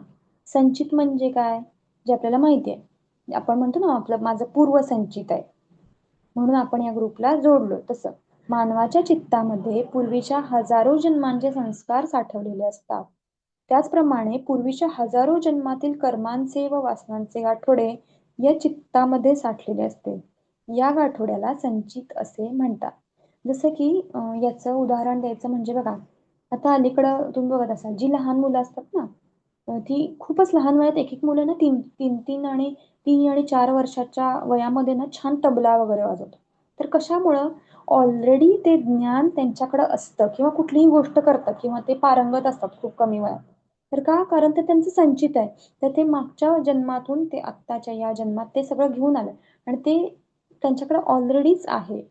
संचित म्हणजे काय? जे आपल्याला माहिती आहे. आपण म्हणतो ना माझं पूर्व संचित आहे, म्हणून आपण या ग्रुपला जोडलो. तसं मानवाच्या चित्तामध्ये पूर्वीच्या हजारो जन्मांचे संस्कार साठवलेले असतात. त्याचप्रमाणे पूर्वीच्या हजारो जन्मातील कर्मांचे व वासनांचे गाठोडे या चित्तामध्ये साठलेले असते. या गाठोड्याला संचित असे म्हणतात. जसं की याचं उदाहरण द्यायचं म्हणजे बघा, आता अलीकडं तुम्ही बघत असाल जी लहान मुलं असतात ना, ती खूपच लहान वयात एक एक मुलं ना 3 आणि 4 वर्षाच्या वयामध्ये ना छान तबला वगैरे वाजवतात. तर कशामुळं? ऑलरेडी ते ज्ञान त्यांच्याकडे असतं किंवा कुठलीही गोष्ट करतात किंवा ते पारंगत असतात खूप कमी वयात. तर का? कारण ते त्यांचं संचित आहे. तर ते मागच्या जन्मातून ते आत्ताच्या या जन्मात ते सगळं घेऊन आलं आणि ते त्यांच्याकडे ऑलरेडीच आहे.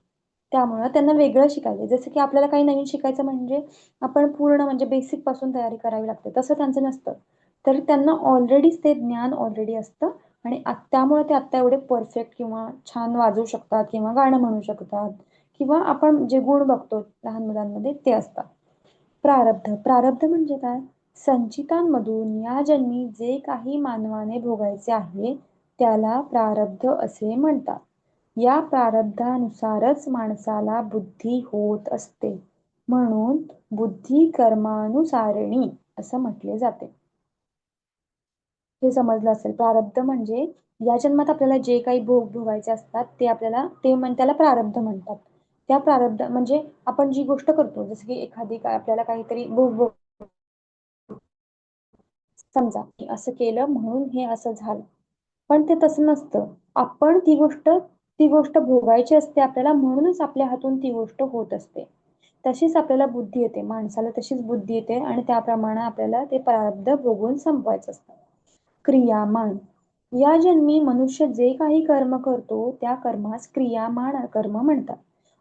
त्यामुळं त्यांना वेगळं शिकायचं. जसं की आपल्याला काही नवीन शिकायचं म्हणजे आपण पूर्ण म्हणजे बेसिक पासून तयारी करावी लागते. तसं त्यांचं नसतं. तर त्यांना ऑलरेडीच ते ज्ञान ऑलरेडी असतं आणि त्यामुळे ते आत्ता एवढे परफेक्ट किंवा छान वाजवू शकतात किंवा गाणं म्हणू शकतात किंवा आपण जे गुण बघतो लहान मुलांमध्ये ते असतात. प्रारब्ध. प्रारब्ध म्हणजे काय? संचितांमधून या जन्मी जे काही मानवाने भोगायचे आहे त्याला प्रारब्ध असे म्हणतात. या प्रारब्धानुसारच माणसाला बुद्धी होत असते. म्हणून बुद्धी कर्मानुसारिणी असं म्हटले जाते. हे समजलं असेल. प्रारब्ध म्हणजे या जन्मात आपल्याला जे काही भोग भोगायचे असतात ते आपल्याला त्याला प्रारब्ध म्हणतात. त्या प्रारब्ध म्हणजे आपण जी गोष्ट करतो, जसं की एखादी आपल्याला काहीतरी भोग समजा की असं केलं म्हणून हे असं झालं. पण ते तसं नसतं. आपण ती गोष्ट भोगायची असते आपल्याला, म्हणूनच आपल्या हातून ती गोष्ट होत असते. तशीच आपल्याला बुद्धी येते. माणसाला तशीच बुद्धी येते आणि त्याप्रमाणे आपल्याला ते प्रारब्ध भोगून संपवायचं असतं. क्रियामान. या जन्मी मनुष्य जे काही कर्म करतो त्या कर्मास क्रियामान कर्म म्हणतात.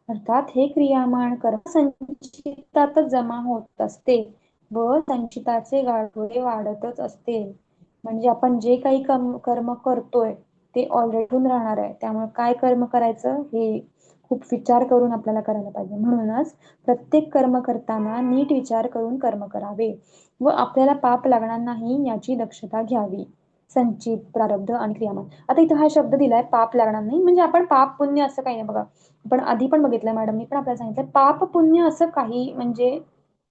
अर्थात हे क्रियामान कर्म संचितातच जमा होत असते व संचिताचे गाठोडे वाढतच असते. म्हणजे आपण जे काही कर्म करतोय ते ऑलरेडी राहणार आहे. त्यामुळे काय कर्म करायचं हे खूप विचार करून आपल्याला करायला पाहिजे. म्हणूनच प्रत्येक कर्म करताना नीट विचार करून कर्म करावे व आपल्याला पाप लागणार नाही याची दक्षता घ्यावी. संचित, प्रारब्ध आणि क्रियामान. आता इथं हा शब्द दिलाय पाप लागणार नाही, म्हणजे आपण पाप पुण्य असं काही नाही बघा. आपण आधी पण बघितलं, मॅडमनी पण आपल्याला सांगितलं, पाप पुण्य असं काही म्हणजे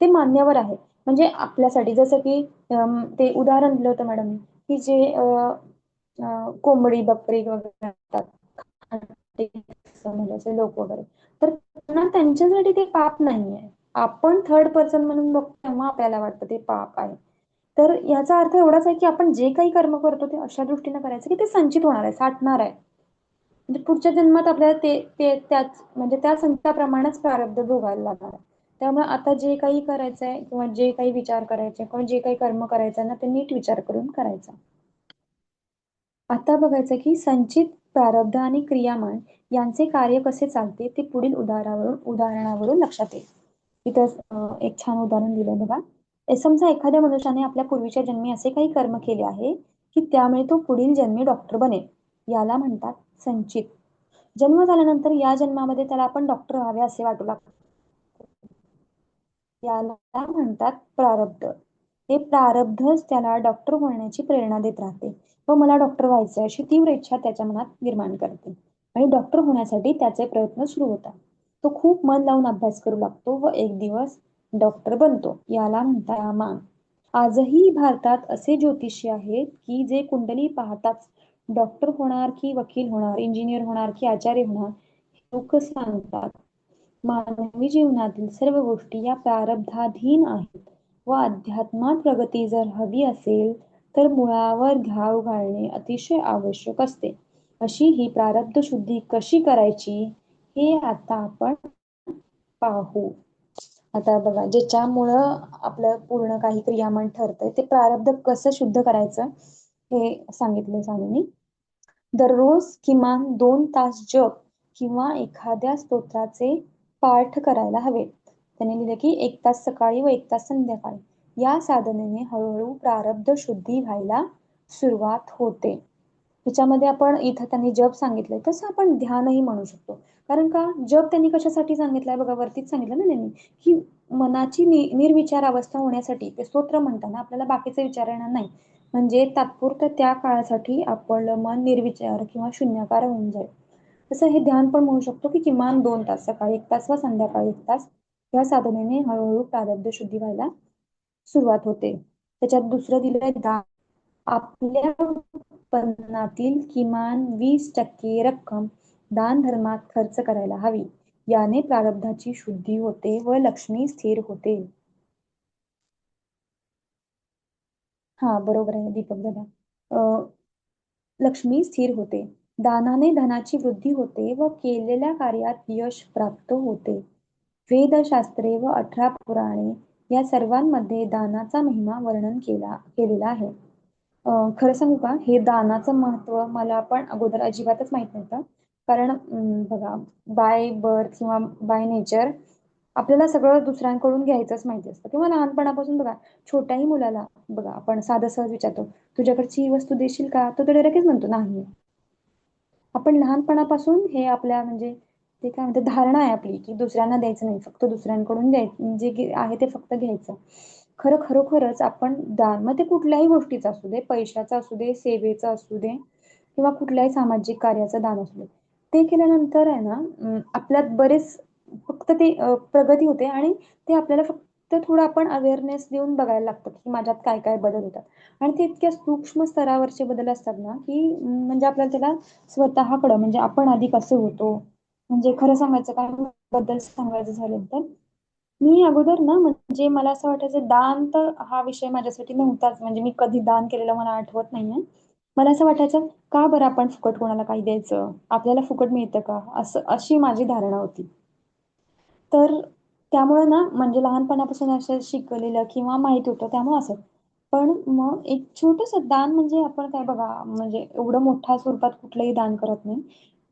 ते मान्यवर आहे. म्हणजे आपल्यासाठी जसं की ते उदाहरण दिलं होतं मॅडमनी की जे कोंबडी बकरी वगैरे असतात लोक वगैरे, तर त्यांच्यासाठी ते पाप नाहीये. आपण थर्ड पर्सन म्हणून बघतो तेव्हा आपल्याला वाटतं ते पाप आहे. तर याचा अर्थ एवढाच आहे की आपण जे काही कर्म करतो ते अशा दृष्टीने करायचं की ते संचित होणार आहे, साठणार आहे. म्हणजे पुढच्या जन्मात आपल्याला त्याच म्हणजे त्या संचिताप्रमाणेच प्रारब्ध भोगायला लागणार आहे. त्यामुळे आता जे काही करायचंय किंवा जे काही विचार करायचे किंवा जे काही कर्म करायचं ना ते नीट विचार करून करायचा. आता बघायचं की संचित, प्रारब्ध आणि क्रियामान यांचे कार्य कसे चालते ते पुढील उदाहरणावरून लक्षात येईल. इथं एक छान उदाहरण दिलंय बघा. समजा एखाद्या मनुष्याने आपल्या पूर्वीच्या जन्मी असे काही कर्म केले आहे की त्यामुळे तो पुढील जन्मी डॉक्टर बनेल. याला म्हणतात संचित. जन्म झाल्यानंतर या जन्मामध्ये त्याला आपण डॉक्टर व्हावे असे वाटू लागते. याला म्हणतात प्रारब्ध. हे प्रारब्धच त्याला डॉक्टर होण्याची प्रेरणा देत राहते व मला डॉक्टर व्हायचे अशी तीव्र इच्छा त्याच्या मनात निर्माण करते आणि डॉक्टर होण्यासाठी त्याचे प्रयत्न सुरू होतात. तो खूप मन लावून अभ्यास करू लागतो व एक दिवस डॉक्टर बनतो. याला म्हणतात मान. आजही भारतात असे ज्योतिषी आहेत की जे कुंडली पाहताच डॉक्टर होणार की वकील होणार, इंजिनियर होणार की आचार्य होणार लोक सांगतात. मानवी जीवनातील सर्व गोष्टी या प्रारब्धाधीन आहेत व अध्यात्मात प्रगती जर हवी असेल तर मुळावर घाव घालणे अतिशय आवश्यक असते. अशी ही प्रारब्ध शुद्धी कशी करायची हे आता आपण पाहू. आता बघा, ज्याच्यामुळं आपलं पूर्ण काही क्रियामान ठरतंय ते प्रारब्ध कसं शुद्ध करायचं हे सांगितलं स्वामींनी. दररोज किमान 2 तास जप किंवा एखाद्या स्तोत्राचे पाठ करायला हवे. त्याने लिहिलं की 1 तास सकाळी व 1 तास संध्याकाळी. या साधनेने हळूहळू प्रारब्ध शुद्धी व्हायला सुरुवात होते. त्याच्यामध्ये आपण इथं त्यांनी जप सांगितलंय तसं आपण ध्यानही म्हणू शकतो. कारण का जप त्यांनी कशासाठी सांगितलंय बघा, वरतीच सांगितलं ना त्यांनी, की मनाची निर्विचार अवस्था होण्यासाठी ते स्तोत्र म्हणताना आपल्याला बाकीचे विचार येणार नाही. म्हणजे तात्पुरतं त्या काळासाठी आपलं मन निर्विचार किंवा शून्याकार होऊन जाईल. तसं हे ध्यान पण म्हणू शकतो, की किमान 2 तास, सकाळी 1 तास व संध्याकाळी 1 तास या साधनेने हळूहळू प्रारब्ध शुद्धी व्हायला सुरुवात होते. त्याच्यात दुसरं दिलंय दान. आपल्या उत्पन्नातील किमान 20% रक्कम दान धर्मात खर्च करायला हवी. याने प्रारब्धाची शुद्धी होते व लक्ष्मी स्थिर होते. हा बरोबर आहे दीपक दादा. लक्ष्मी स्थिर होते. दानाने धनाची वृद्धी होते व केलेल्या कार्यात यश प्राप्त होते. वेदशास्त्रे व 18 पुराणे या सर्वांमध्ये दानाचा महिमा वर्णन केलेला आहे. खरं सांगू का, हे दानाचं महत्त्व मला पण अगोदर अजिबातच माहित नव्हतं. कारण बघा, बाय बर्थ किंवा बाय नेचर आपल्याला सगळं दुसऱ्यांकडून घ्यायचंच माहिती असतं किंवा लहानपणापासून बघा, छोट्याही मुलाला बघा, आपण साधं सहज विचारतो, तुझ्याकडची ही वस्तू देशील का? तो लगेच म्हणतो नाही. आपण लहानपणापासून हे आपल्या म्हणजे ते काय म्हणतात, धारणा आहे आपली, की दुसऱ्यांना द्यायचं नाही, फक्त दुसऱ्यांकडून द्यायचं, जे आहे ते फक्त घ्यायचं. खरोखरच आपण दान, मग ते कुठल्याही गोष्टीचं असू दे, पैशाचं असू दे, सेवेचं असू दे किंवा कुठल्याही सामाजिक कार्याचं दान असू दे, ते केल्यानंतर आहे ना, आपल्यात बरेच फक्त ते प्रगती होते आणि ते आपल्याला फक्त थोडं आपण अवेअरनेस देऊन बघायला लागतं, की माझ्यात काय काय बदल होतात. आणि ते इतक्या सूक्ष्म स्तरावरचे बदल असतात ना, की म्हणजे आपल्याला त्याला स्वतःकडं म्हणजे आपण आधी कसे होतो, म्हणजे खरं सांगायचं काय बद्दल सांगायचं झालं तर मी अगोदर ना, म्हणजे मला असं वाटायचं दान तर हा विषय माझ्यासाठी नव्हताच. म्हणजे मी कधी दान केलेलं मला आठवत नाहीये. मला असं वाटायचं, का बरं आपण फुकट कोणाला काही द्यायचं? आपल्याला फुकट मिळतं का? अशी माझी धारणा होती. तर त्यामुळे ना, म्हणजे लहानपणापासून असं शिकलेलं किंवा माहीत होतं त्यामुळे असं. पण मग एक छोटंसं दान म्हणजे आपण काय बघा, म्हणजे एवढं मोठ्या स्वरूपात कुठलंही दान करत नाही.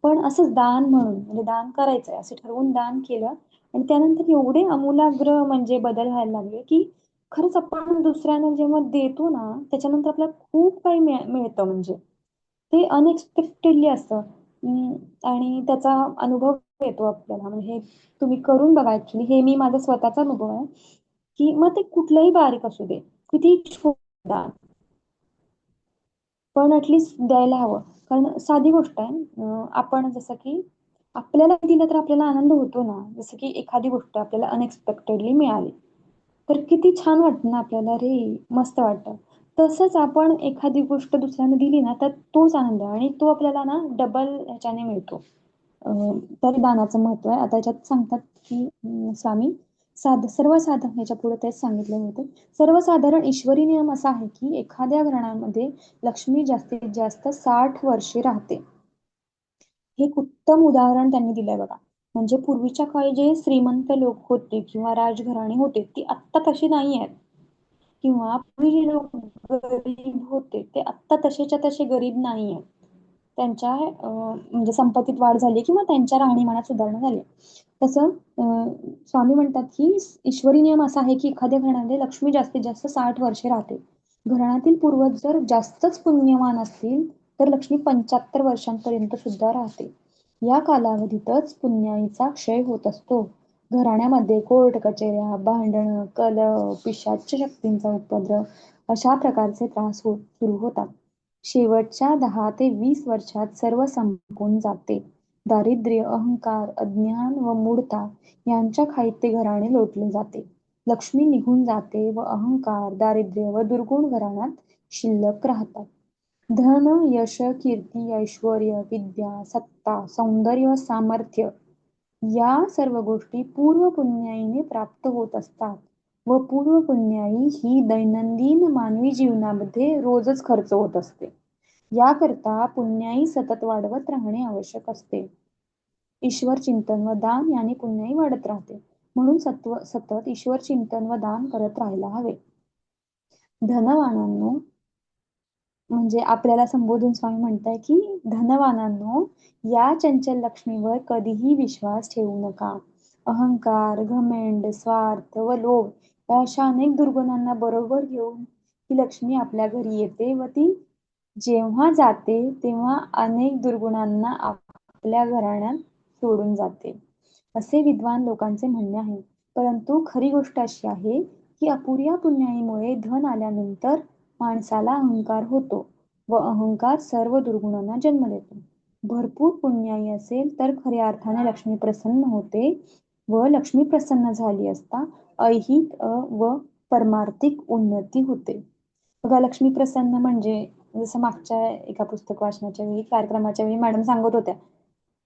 पण असंच दान म्हणून म्हणजे दान करायचंय असं ठरवून दान केलं आणि त्यानंतर एवढे आमूलाग्र म्हणजे बदल व्हायला लागले, की खरंच आपण दुसऱ्यांना जेव्हा देतो ना, त्याच्यानंतर आपल्याला खूप काही मिळतं म्हणजे. ते अनएक्सपेक्टेडली असतं. आणि त्याचा अनुभव येतो आपल्याला. म्हणजे हे तुम्ही करून बघा ॲक्चुअली. हे मी माझा स्वतःचा अनुभव आहे, की मग ते कुठलंही बारीक असू दे, कितीही छोटं दान, पण ॲटलीस्ट द्यायला हवं. कारण साधी गोष्ट आहे. आपण जसं की आपल्याला दिलं तर आपल्याला आनंद होतो ना. जसं की एखादी गोष्ट आपल्याला अनएक्सपेक्टेडली मिळाली. तर किती छान वाटतं ना आपल्याला, अरे मस्त वाटतं. तसंच आपण एखादी गोष्ट दुसऱ्यांना दिली ना, तर तोच आनंद आणि तो आपल्याला ना डबल ह्याच्याने मिळतो. अ, तर दानाचं महत्त्व आहे. आता ह्याच्यात सांगतात, की स्वामी सर्वसाधारण ह्याच्यापुढे तेच सांगितलं होतं. सर्वसाधारण ईश्वरी नियम असा आहे, की एखाद्या घराण्यामध्ये लक्ष्मी जास्तीत जास्त 60 वर्षे राहते. हे एक उत्तम उदाहरण त्यांनी दिलंय बघा. म्हणजे पूर्वीच्या काळी जे श्रीमंत लोक होते किंवा राजघराणे होते, ती आत्ता तशी नाही आहेत. किंवा पूर्वी जे लोक गरीब होते, ते आत्ता तसेच्या तसे गरीब नाही आहेत. त्यांच्या म्हणजे संपत्तीत वाढ झाली किंवा त्यांच्या राहणीमानात सुधारणा झाली. तसं स्वामी म्हणतात, की ईश्वरी नियम असा आहे, की एखाद्या घरामध्ये लक्ष्मी जास्तीत जास्त 60 वर्षे राहते. घराण्यातील पूर्वज जर जास्तच पुण्यवान असतील, तर लक्ष्मी 75 वर्षांपर्यंत सुद्धा राहते. या कालावधीतच पुण्याईचा क्षय होत असतो. घराण्यामध्ये कोर्ट कचेऱ्या, भांडणं, कलह, पिशाच्च शक्तींचा उपद्रव अशा प्रकारचे त्रास सुरू होतात. शेवटच्या 10 ते 20 वर्षात सर्व संपून जाते. दारिद्र्य, अहंकार, अज्ञान व मूढता यांच्या खाईत ते घराणे लोटले जाते. लक्ष्मी निघून जाते व अहंकार, दारिद्र्य व दुर्गुण घराण्यात शिल्लक राहतात. धन, यश, कीर्ती, ऐश्वर्य, विद्या, सत्ता, सौंदर्य, सामर्थ्य या सर्व गोष्टी पूर्व पुण्याईने प्राप्त होत असतात व पूर्व पुण्याई ही दैनंदिन मानवी जीवनामध्ये रोजच खर्च होत असते. याकरता पुण्याई सतत वाढवत राहणे आवश्यक असते. ईश्वर चिंतन व दान याने पुण्याई वाढत राहते. म्हणून सतत ईश्वर चिंतन व दान करत राहायला हवे. धनवानांनो, म्हणजे आपल्याला संबोधून स्वामी म्हणताय की धनवानांनो, या चंचल लक्ष्मीवर कधीही विश्वास ठेवू नका. अहंकार, घमेंड, स्वार्थ व लोभ या अशा अनेक दुर्गुणांना बरोबर घेऊन ही लक्ष्मी आपल्या घरी येते व ती जेव्हा जाते तेव्हा अनेक दुर्गुणांना आपल्या घराण्यात सोडून जाते, असे विद्वान लोकांचे म्हणणे आहे. परंतु खरी गोष्ट अशी आहे की अपुऱ्या पुण्याईमुळे धन आल्यानंतर माणसाला अहंकार होतो व अहंकार सर्व दुर्गुणांना जन्म देतो. भरपूर पुण्याई असेल तर खऱ्या अर्थाने लक्ष्मी प्रसन्न होते व लक्ष्मी प्रसन्न झाली असता ऐहिक व परमार्थिक उन्नती होते. बघा, लक्ष्मी प्रसन्न म्हणजे जसं मागच्या एका पुस्तक वाचनाच्या वेळी, कार्यक्रमाच्या वेळी मॅडम सांगत होत्या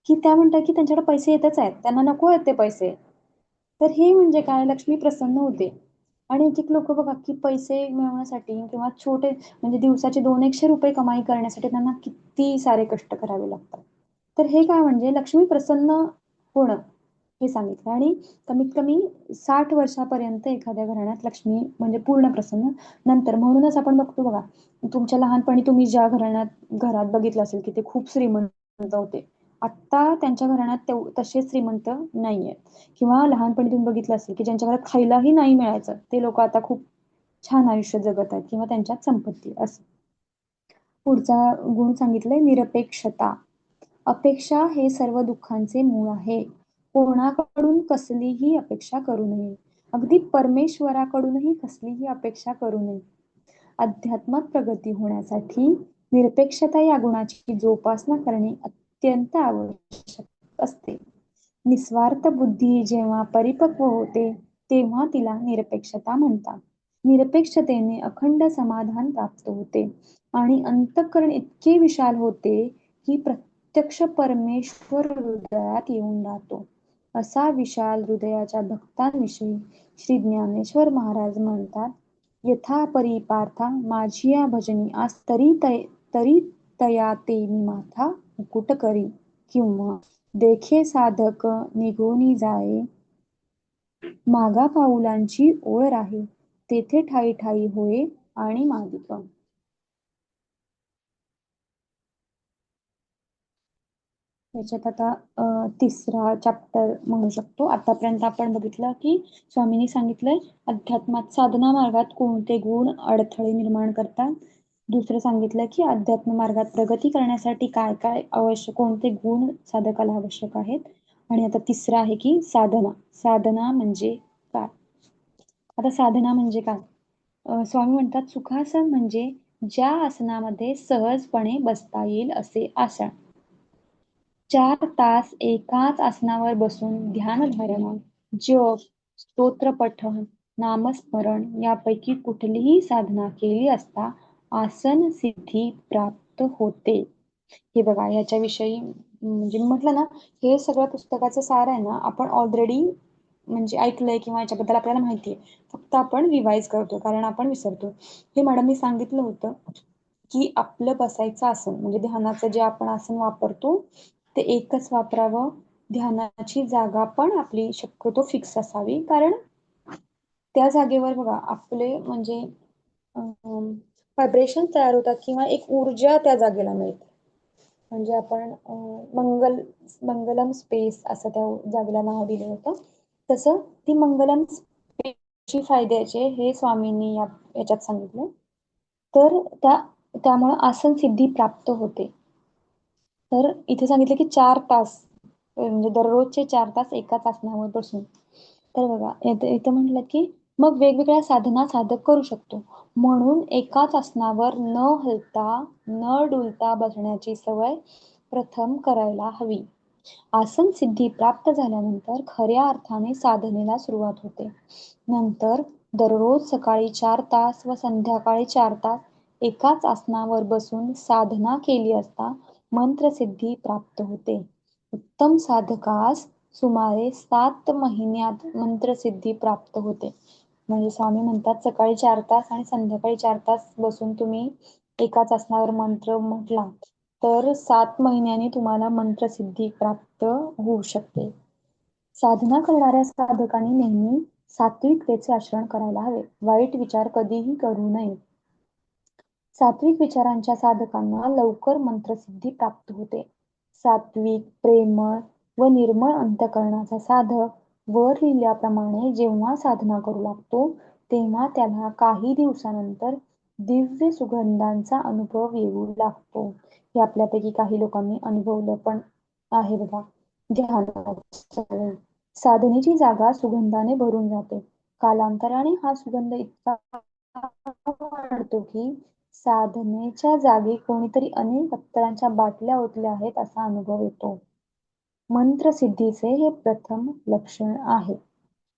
की त्या म्हणतात की त्यांच्याकडे पैसे येतच आहेत, त्यांना नको आहेत ते पैसे. तर हे म्हणजे काय, लक्ष्मी प्रसन्न होते. आणि एक एक लोक बघा की पैसे मिळवण्यासाठी किंवा छोटे म्हणजे दिवसाचे 200-100 रुपये कमाई करण्यासाठी त्यांना किती सारे कष्ट करावे लागतात. तर हे काय म्हणजे लक्ष्मी प्रसन्न होणं हे सांगितलं. आणि कमीत कमी 60 वर्षापर्यंत एखाद्या घराण्यात लक्ष्मी म्हणजे पूर्ण प्रसन्न. नंतर म्हणूनच आपण बघतो बघा, तुमच्या लहानपणी तुम्ही ज्या घरात बघितलं असेल की ते खूप श्रीमंत होते, आत्ता त्यांच्या घराण्यात तसे श्रीमंत नाहीये. किंवा लहानपणी तुम्ही बघितलं असेल की ज्यांच्या घरात खायलाही नाही मिळायचं ते लोक आता खूप छान आयुष्य जगत आहेत किंवा त्यांच्यात संपत्ती असं. पुढचा गुण सांगितलंय निरपेक्षता. अपेक्षा हे सर्व दुःखांचे मूळ आहे. कोणाकडून कसलीही अपेक्षा करू नये. अगदी परमेश्वराकडूनही कसलीही अपेक्षा करू नये. अध्यात्मात प्रगती होण्यासाठी निरपेक्षता या गुणाची जोपासना करणे अत्यंत आवश्यक असते. निस्वार्थ बुद्धी जेव्हा परिपक्व होते तेव्हा तिला निरपेक्षता म्हणतात. निरपेक्षतेने अखंड समाधान प्राप्त होते आणि अंतःकरण इतके विशाल होते की प्रत्यक्ष परमेश्वर हृदयात येऊन राहतो. असा विशाल हृदयाच्या भक्तांविषयी श्री ज्ञानेश्वर महाराज म्हणतात, यथा परी पार्था माझिया भजनी आज तरी तया ते मी माथा मुकुट करी. किंवा देखे साधक निघोनी जाये मागा पाऊलांची ओळ राही तेथे ठाई ठाई होय आणि मागिक. त्याच्यात आता तिसरा चॅप्टर म्हणू शकतो. आतापर्यंत आपण बघितलं की स्वामींनी सांगितलंय अध्यात्मात साधना मार्गात कोणते गुण अडथळे निर्माण करतात. दुसरं सांगितलं की अध्यात्म मार्गात प्रगती करण्यासाठी काय काय आवश्यक, कोणते गुण साधकाला आवश्यक आहेत. आणि आता तिसरं आहे की साधना म्हणजे काय. आता साधना म्हणजे काय, स्वामी म्हणतात सुखासन म्हणजे ज्या आसनामध्ये सहजपणे बसता येईल असे आसन. 4 तास एकाच आसनावर बसून ध्यानधारणा, जप, स्तोत्र पठण, नामस्मरण यापैकी कुठलीही साधना केली असता आसन सिद्धी प्राप्त होते. हे बघा, याच्याविषयी म्हणजे मी म्हटलं ना, हे सगळं पुस्तकाचं सार आहे ना, आपण ऑलरेडी म्हणजे ऐकलंय किंवा याच्याबद्दल आपल्याला माहिती आहे. फक्त आपण रिवाइज करतो कारण आपण विसरतो. हे मॅडमनी सांगितलं होतं की आपलं बसायचं आसन म्हणजे ध्यानाचं जे आपण आसन वापरतो ते एकच वापरावं. ध्यानाची जागा पण आपली शक्यतो फिक्स असावी, कारण त्या जागेवर बघा आपले म्हणजे व्हायब्रेशन तयार होतात किंवा एक ऊर्जा त्या जागेला मिळते. म्हणजे आपण मंगलम स्पेस असं त्या जागेला नाव दिलं होतं. तसं ती मंगलम स्पेसची फायद्याचे हे स्वामींनी याच्यात सांगितलं. तर त्यामुळे आसन सिद्धी प्राप्त होते. तर इथे सांगितलं की 4 तास म्हणजे दररोजचे 4 तास एकाच आसनावर बसून. तर बघा इथं म्हटलं की मग वेगवेगळ्या साधना साधक करू शकतो. म्हणून एकाच आसनावर न हलता न डुलता बसण्याची सवय प्रथम करायला हवी. आसन सिद्धी प्राप्त झाल्यानंतर खऱ्या अर्थाने साधनेला सुरुवात होते. नंतर दररोज सकाळी 4 तास व संध्याकाळी 4 तास एकाच आसनावर बसून साधना केली असता मंत्रसिद्धी प्राप्त होते. उत्तम साधकास सुमारे 7 महिन्यात मंत्रसिद्धी प्राप्त होते. म्हणजे स्वामी म्हणतात सकाळी 4 तास आणि संध्याकाळी 4 तास बसून तुम्ही एकाच आसनावर मंत्र म्हटला तर 7 महिन्यांनी तुम्हाला मंत्रसिद्धी प्राप्त होऊ शकते. साधना करणाऱ्या साधकांनी नेहमी सात्विकतेचे आचरण करायला हवे. वाईट विचार कधीही करू नये. सात्विक विचारांच्या साधकांना लवकर मंत्रसिद्धी प्राप्त होते. सात्विक, प्रेमळ व निर्मळ अंतःकरणाचा साधक वर लिहिल्याप्रमाणे जेव्हा साधना करू लागतो, तेव्हा त्याला काही दिवसानंतर दिव्य सुगंधांचा अनुभव येऊ लागतो. हे आपल्यापैकी काही लोकांनी अनुभवलं पण आहे बघा ध्यानाच्या वेळी. साधनेची जागा सुगंधाने भरून जाते. कालांतराने हा सुगंध इतका वाढतो की साधनेच्या जागी कोणीतरी अनेक अत्तरांच्या बाटल्या ओतल्या आहेत असा अनुभव येतो. मंत्रसिद्धीचे हे प्रथम लक्षण आहे.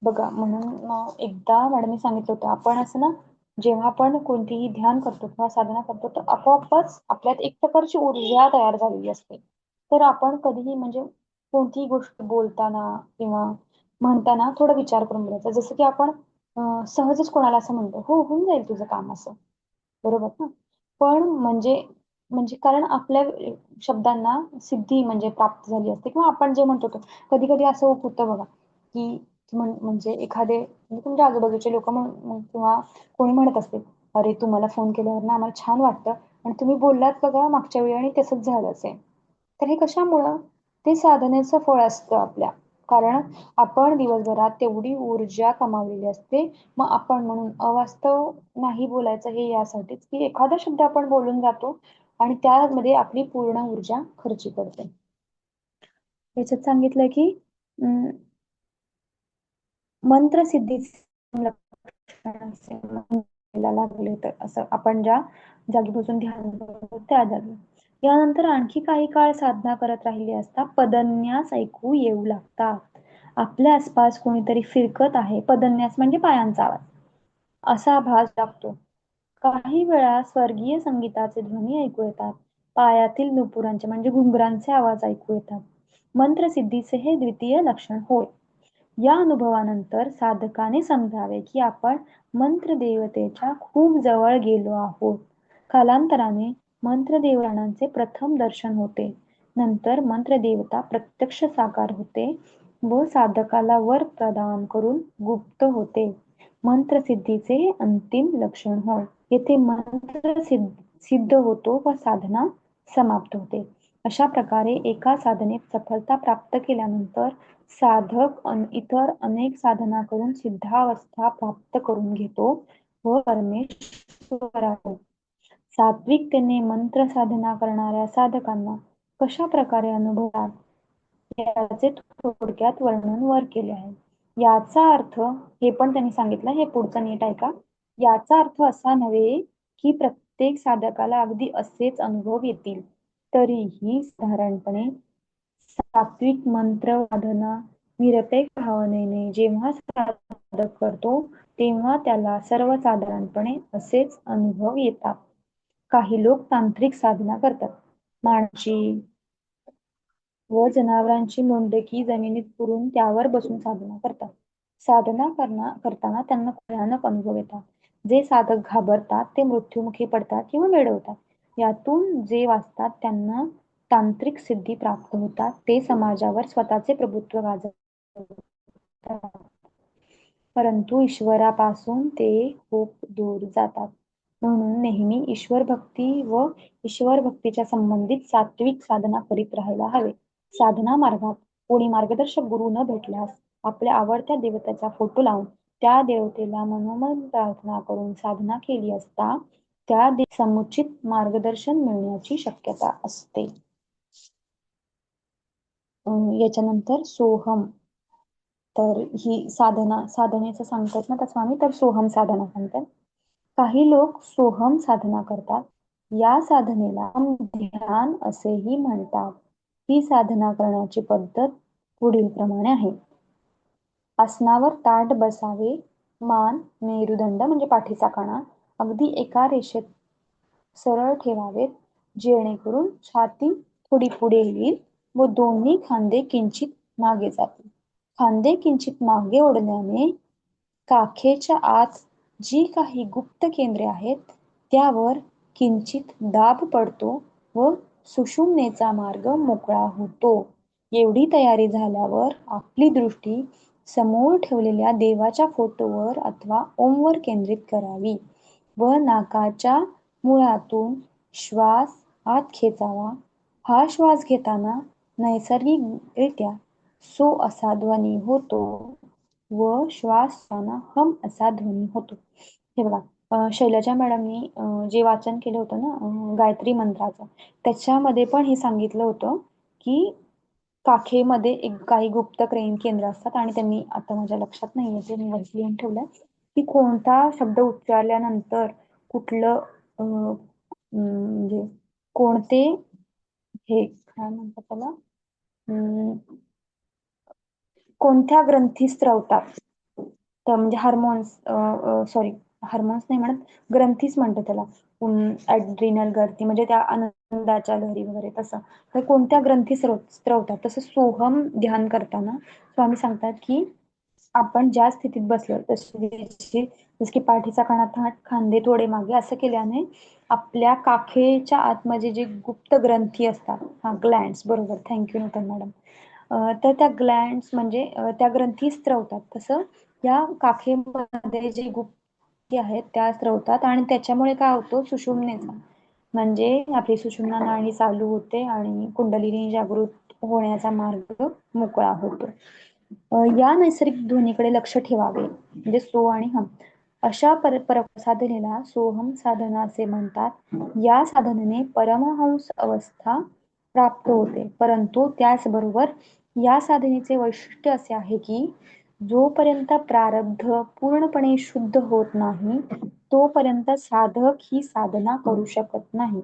बघा म्हणून एकदा मॅडमनी सांगितलं होतं आपण असं ना जेव्हा आपण कोणतीही ध्यान करतो किंवा साधना करतो तर आपोआपच आपल्यात एक प्रकारची ऊर्जा तयार झालेली असते. तर आपण कधीही म्हणजे कोणतीही गोष्ट बोलताना किंवा म्हणताना थोडा विचार करून बोलायचा. जसं की आपण सहजच कोणाला असं म्हणतो, हो होऊन जाईल तुझं काम असं. बरोबर ना? पण म्हणजे म्हणजे कारण आपल्या शब्दांना सिद्धी म्हणजे प्राप्त झाली असते किंवा आपण जे म्हणतो कधी कधी असं होतं बघा की म्हणजे एखादे म्हणजे तुमच्या आजूबाजूचे लोक किंवा कोणी म्हणत असते, अरे तुम्हाला फोन केल्यावर ना आम्हाला छान वाटतं आणि तुम्ही बोललात बघा मागच्या वेळी आणि तसंच झालं असेल. तर हे कशामुळं? ते साधनेचं फळ असतं आपल्या. कारण आपण दिवसभरात तेवढी ऊर्जा कमावलेली असते. मग आपण म्हणून अवास्तव नाही बोलायचं हे यासाठीच की एखादा शब्द आपण बोलून जातो आणि त्यामध्ये आपली पूर्ण ऊर्जा खर्ची पडते. याच्यात सांगितलं की मंत्रसिद्धीचे लक्षण असे म्हणायला लागले तर असं आपण ज्या जागी बसून ध्यान करतो त्या जागी. यानंतर आणखी काही काळ साधना करत राहिली असता पदन्यास ऐकू येऊ लागतात. आपल्या आसपास कोणीतरी फिरकत आहे. पदन्यास म्हणजे पायांचा आवाज असा भास लागतो. काही वेळा स्वर्गीय संगीताचे ध्वनी ऐकू येतात. पायातील नुपुरांचे म्हणजे घुंगरांचे आवाज ऐकू येतात. मंत्रसिद्धीचे हे द्वितीय लक्षण होय. या अनुभवानंतर साधकाने समजावे की आपण मंत्रदेवतेच्या खूप जवळ गेलो आहोत. कालांतराने मंत्रदेवतांचे प्रथम दर्शन होते. नंतर मंत्रदेवता प्रत्यक्ष साकार होते व साधकाला वर प्रदान करून गुप्त होते. मंत्रसिद्धीचे हे अंतिम लक्षण होय. येथे मंत्र सिद्ध होतो व साधना समाप्त होते. अशा प्रकारे एका साधनेत सफलता प्राप्त केल्यानंतर साधक इतर अनेक साधना करून सिद्धावस्था प्राप्त करून घेतो व परमेश्वराला. सात्विकतेने मंत्र साधना करणाऱ्या साधकांना कशा प्रकारे अनुभवतात याचे थोडक्यात वर्णन वर केले आहे. याचा अर्थ हे पण त्यांनी सांगितलं, हे पुढचं नीट ऐका. याचा अर्थ असा नव्हे की प्रत्येक साधकाला अगदी असेच अनुभव येतील. तरीही साधारणपणे सात्विक मंत्र साधना निरपेक्ष भावनेने जेव्हा साधक करतो तेव्हा त्याला सर्वसाधारणपणे असेच अनुभव येतात. काही लोक तांत्रिक साधना करतात. माणसाची व जनावरांची मुंडकी जमिनीत पुरून त्यावर बसून साधना करतात. साधना करताना त्यांना भयानक अनुभव येतात. जे साधक घाबरतात ते मृत्युमुखी पडतात किंवा वेडवतात. यातून जे वाचतात त्यांना तांत्रिक सिद्धी प्राप्त होतात. ते समाजावर स्वतःचे प्रभुत्व गाजवतात. परंतु ईश्वरापासून ते खूप दूर जातात. म्हणून नेहमी ईश्वरभक्ती व ईश्वरभक्तीच्या संबंधित सात्विक साधना करीत राहायला हवे. साधना मार्गात कोणी मार्गदर्शक गुरु न भेटल्यास आपल्या आवडत्या देवतेचा फोटो लावून त्या देवतेला मनोमन प्रार्थना करून साधना केली असता त्या समुचित मार्गदर्शन मिळण्याची शक्यता असते. याच्यानंतर सोहम. तर ही साधनेचं सांगतात ना स्वामी, तर सोहम साधना सांगतात. काही लोक सोहम साधना करतात. या साधनेला ध्यान असेही म्हणतात. ही साधना करण्याची पद्धत पुढील प्रमाणे आहे. आसनावर ताठ बसावे. मान मेरुदंड म्हणजे पाठीचा कणा अगदी एका रेषेत सरळ ठेवावेत, जेणेकरून छाती थोडी पुढे येईल व दोन्ही खांदे किंचित मागे जातील. खांदे किंचित मागे ओढल्याने काखेच्या आत जी काही गुप्त केंद्रे आहेत त्यावर किंचित दाब पडतो व सुषुम्नेचा मार्ग मोकळा होतो. एवढी तयारी झाल्यावर आपली दृष्टी समोर ठेवलेल्या देवाच्या फोटोवर अथवा ओमवर केंद्रित करावी व नाकाच्या मुळातून श्वास आत खेचावा. हा श्वास घेताना नैसर्गिकरित्या सो असा ध्वनी होतो व श्वास सोडताना हम असा ध्वनी होतो. हे बघा, शैलजा मॅडमनी जे वाचन केलं होतं ना गायत्री मंत्राचं, त्याच्यामध्ये पण हे सांगितलं होतं की काखेमध्ये एक काही गुप्त केंद्र असतात आणि त्यांनी आता माझ्या लक्षात नाहीये ते मी वरती लिहून ठेवलंय की कोणता शब्द उच्चारल्यानंतर कुठलं म्हणजे कोणते हे काय म्हणतात त्याला कोणत्या ग्रंथी स्त्रवतात तर म्हणजे हार्मोन्स नाही म्हणत, ग्रंथीच म्हणतो त्याला. ॲड्रिनल ग्रंथी म्हणजे त्या आनंदाच्या लहरी वगैरे तसं. तर कोणत्या ग्रंथी स्त्रवतात तसं सोहम ध्यान करताना स्वामी सांगतात की आपण ज्या स्थितीत बसलो जसं की पाठीचा कणा ताठ, खांदे थोडे मागे असं केल्याने आपल्या काखेच्या आतमध्ये जे गुप्त ग्रंथी असतात, हा ग्लँड्स, बरोबर, थँक्यू नूतन मॅडम. तर त्या ग्लँड्स म्हणजे त्या ग्रंथी स्त्रवतात. तसं या काखेमध्ये जे गुप्ती आहेत त्या स्त्रवतात आणि त्याच्यामुळे काय होतं सुषुम्नेचा म्हणजे आपली सुषुम्ना नाडी चालू होते आणि कुंडलिनी जागृत होण्याचा मार्ग मोकळा होतो. या नैसर्गिक ध्वनीकडे लक्ष ठेवावे म्हणजे सो आणि हम. अशा साधनेला सोहम साधना असे म्हणतात. या साधनेने परमहंस अवस्था प्राप्त होते. परंतु त्याचबरोबर या साधनेचे वैशिष्ट्य असे आहे की जोपर्यंत प्रारब्ध पूर्णपणे शुद्ध होत नाही तोपर्यंत साधक ही साधना करू शकत नाही.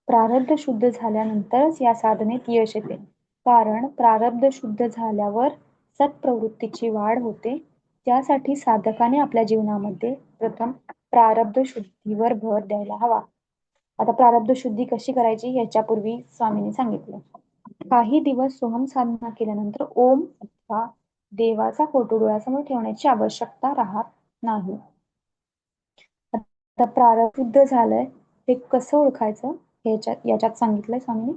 प्रारब्ध शुद्ध झाल्यानंतरच या साधनेत यश येते. कारण प्रारब्ध शुद्ध झाल्यावर सत्प्रवृत्तीची वाढ होते. त्यासाठी साधकाने आपल्या जीवनामध्ये प्रथम प्रारब्ध शुद्धीवर भर द्यायला हवा. आता प्रारब्ध शुद्धी कशी करायची याच्यापूर्वी स्वामींनी सांगितलं. काही दिवस सोहम साधना केल्यानंतर ओम अथवा देवाचा फोटो डोळ्यासमोर ठेवण्याची आवश्यकता राहत नाही. आता प्रारब्ध शुद्ध झालंय ते कसं ओळखायचं याच्यात सांगितलंय स्वामींनी.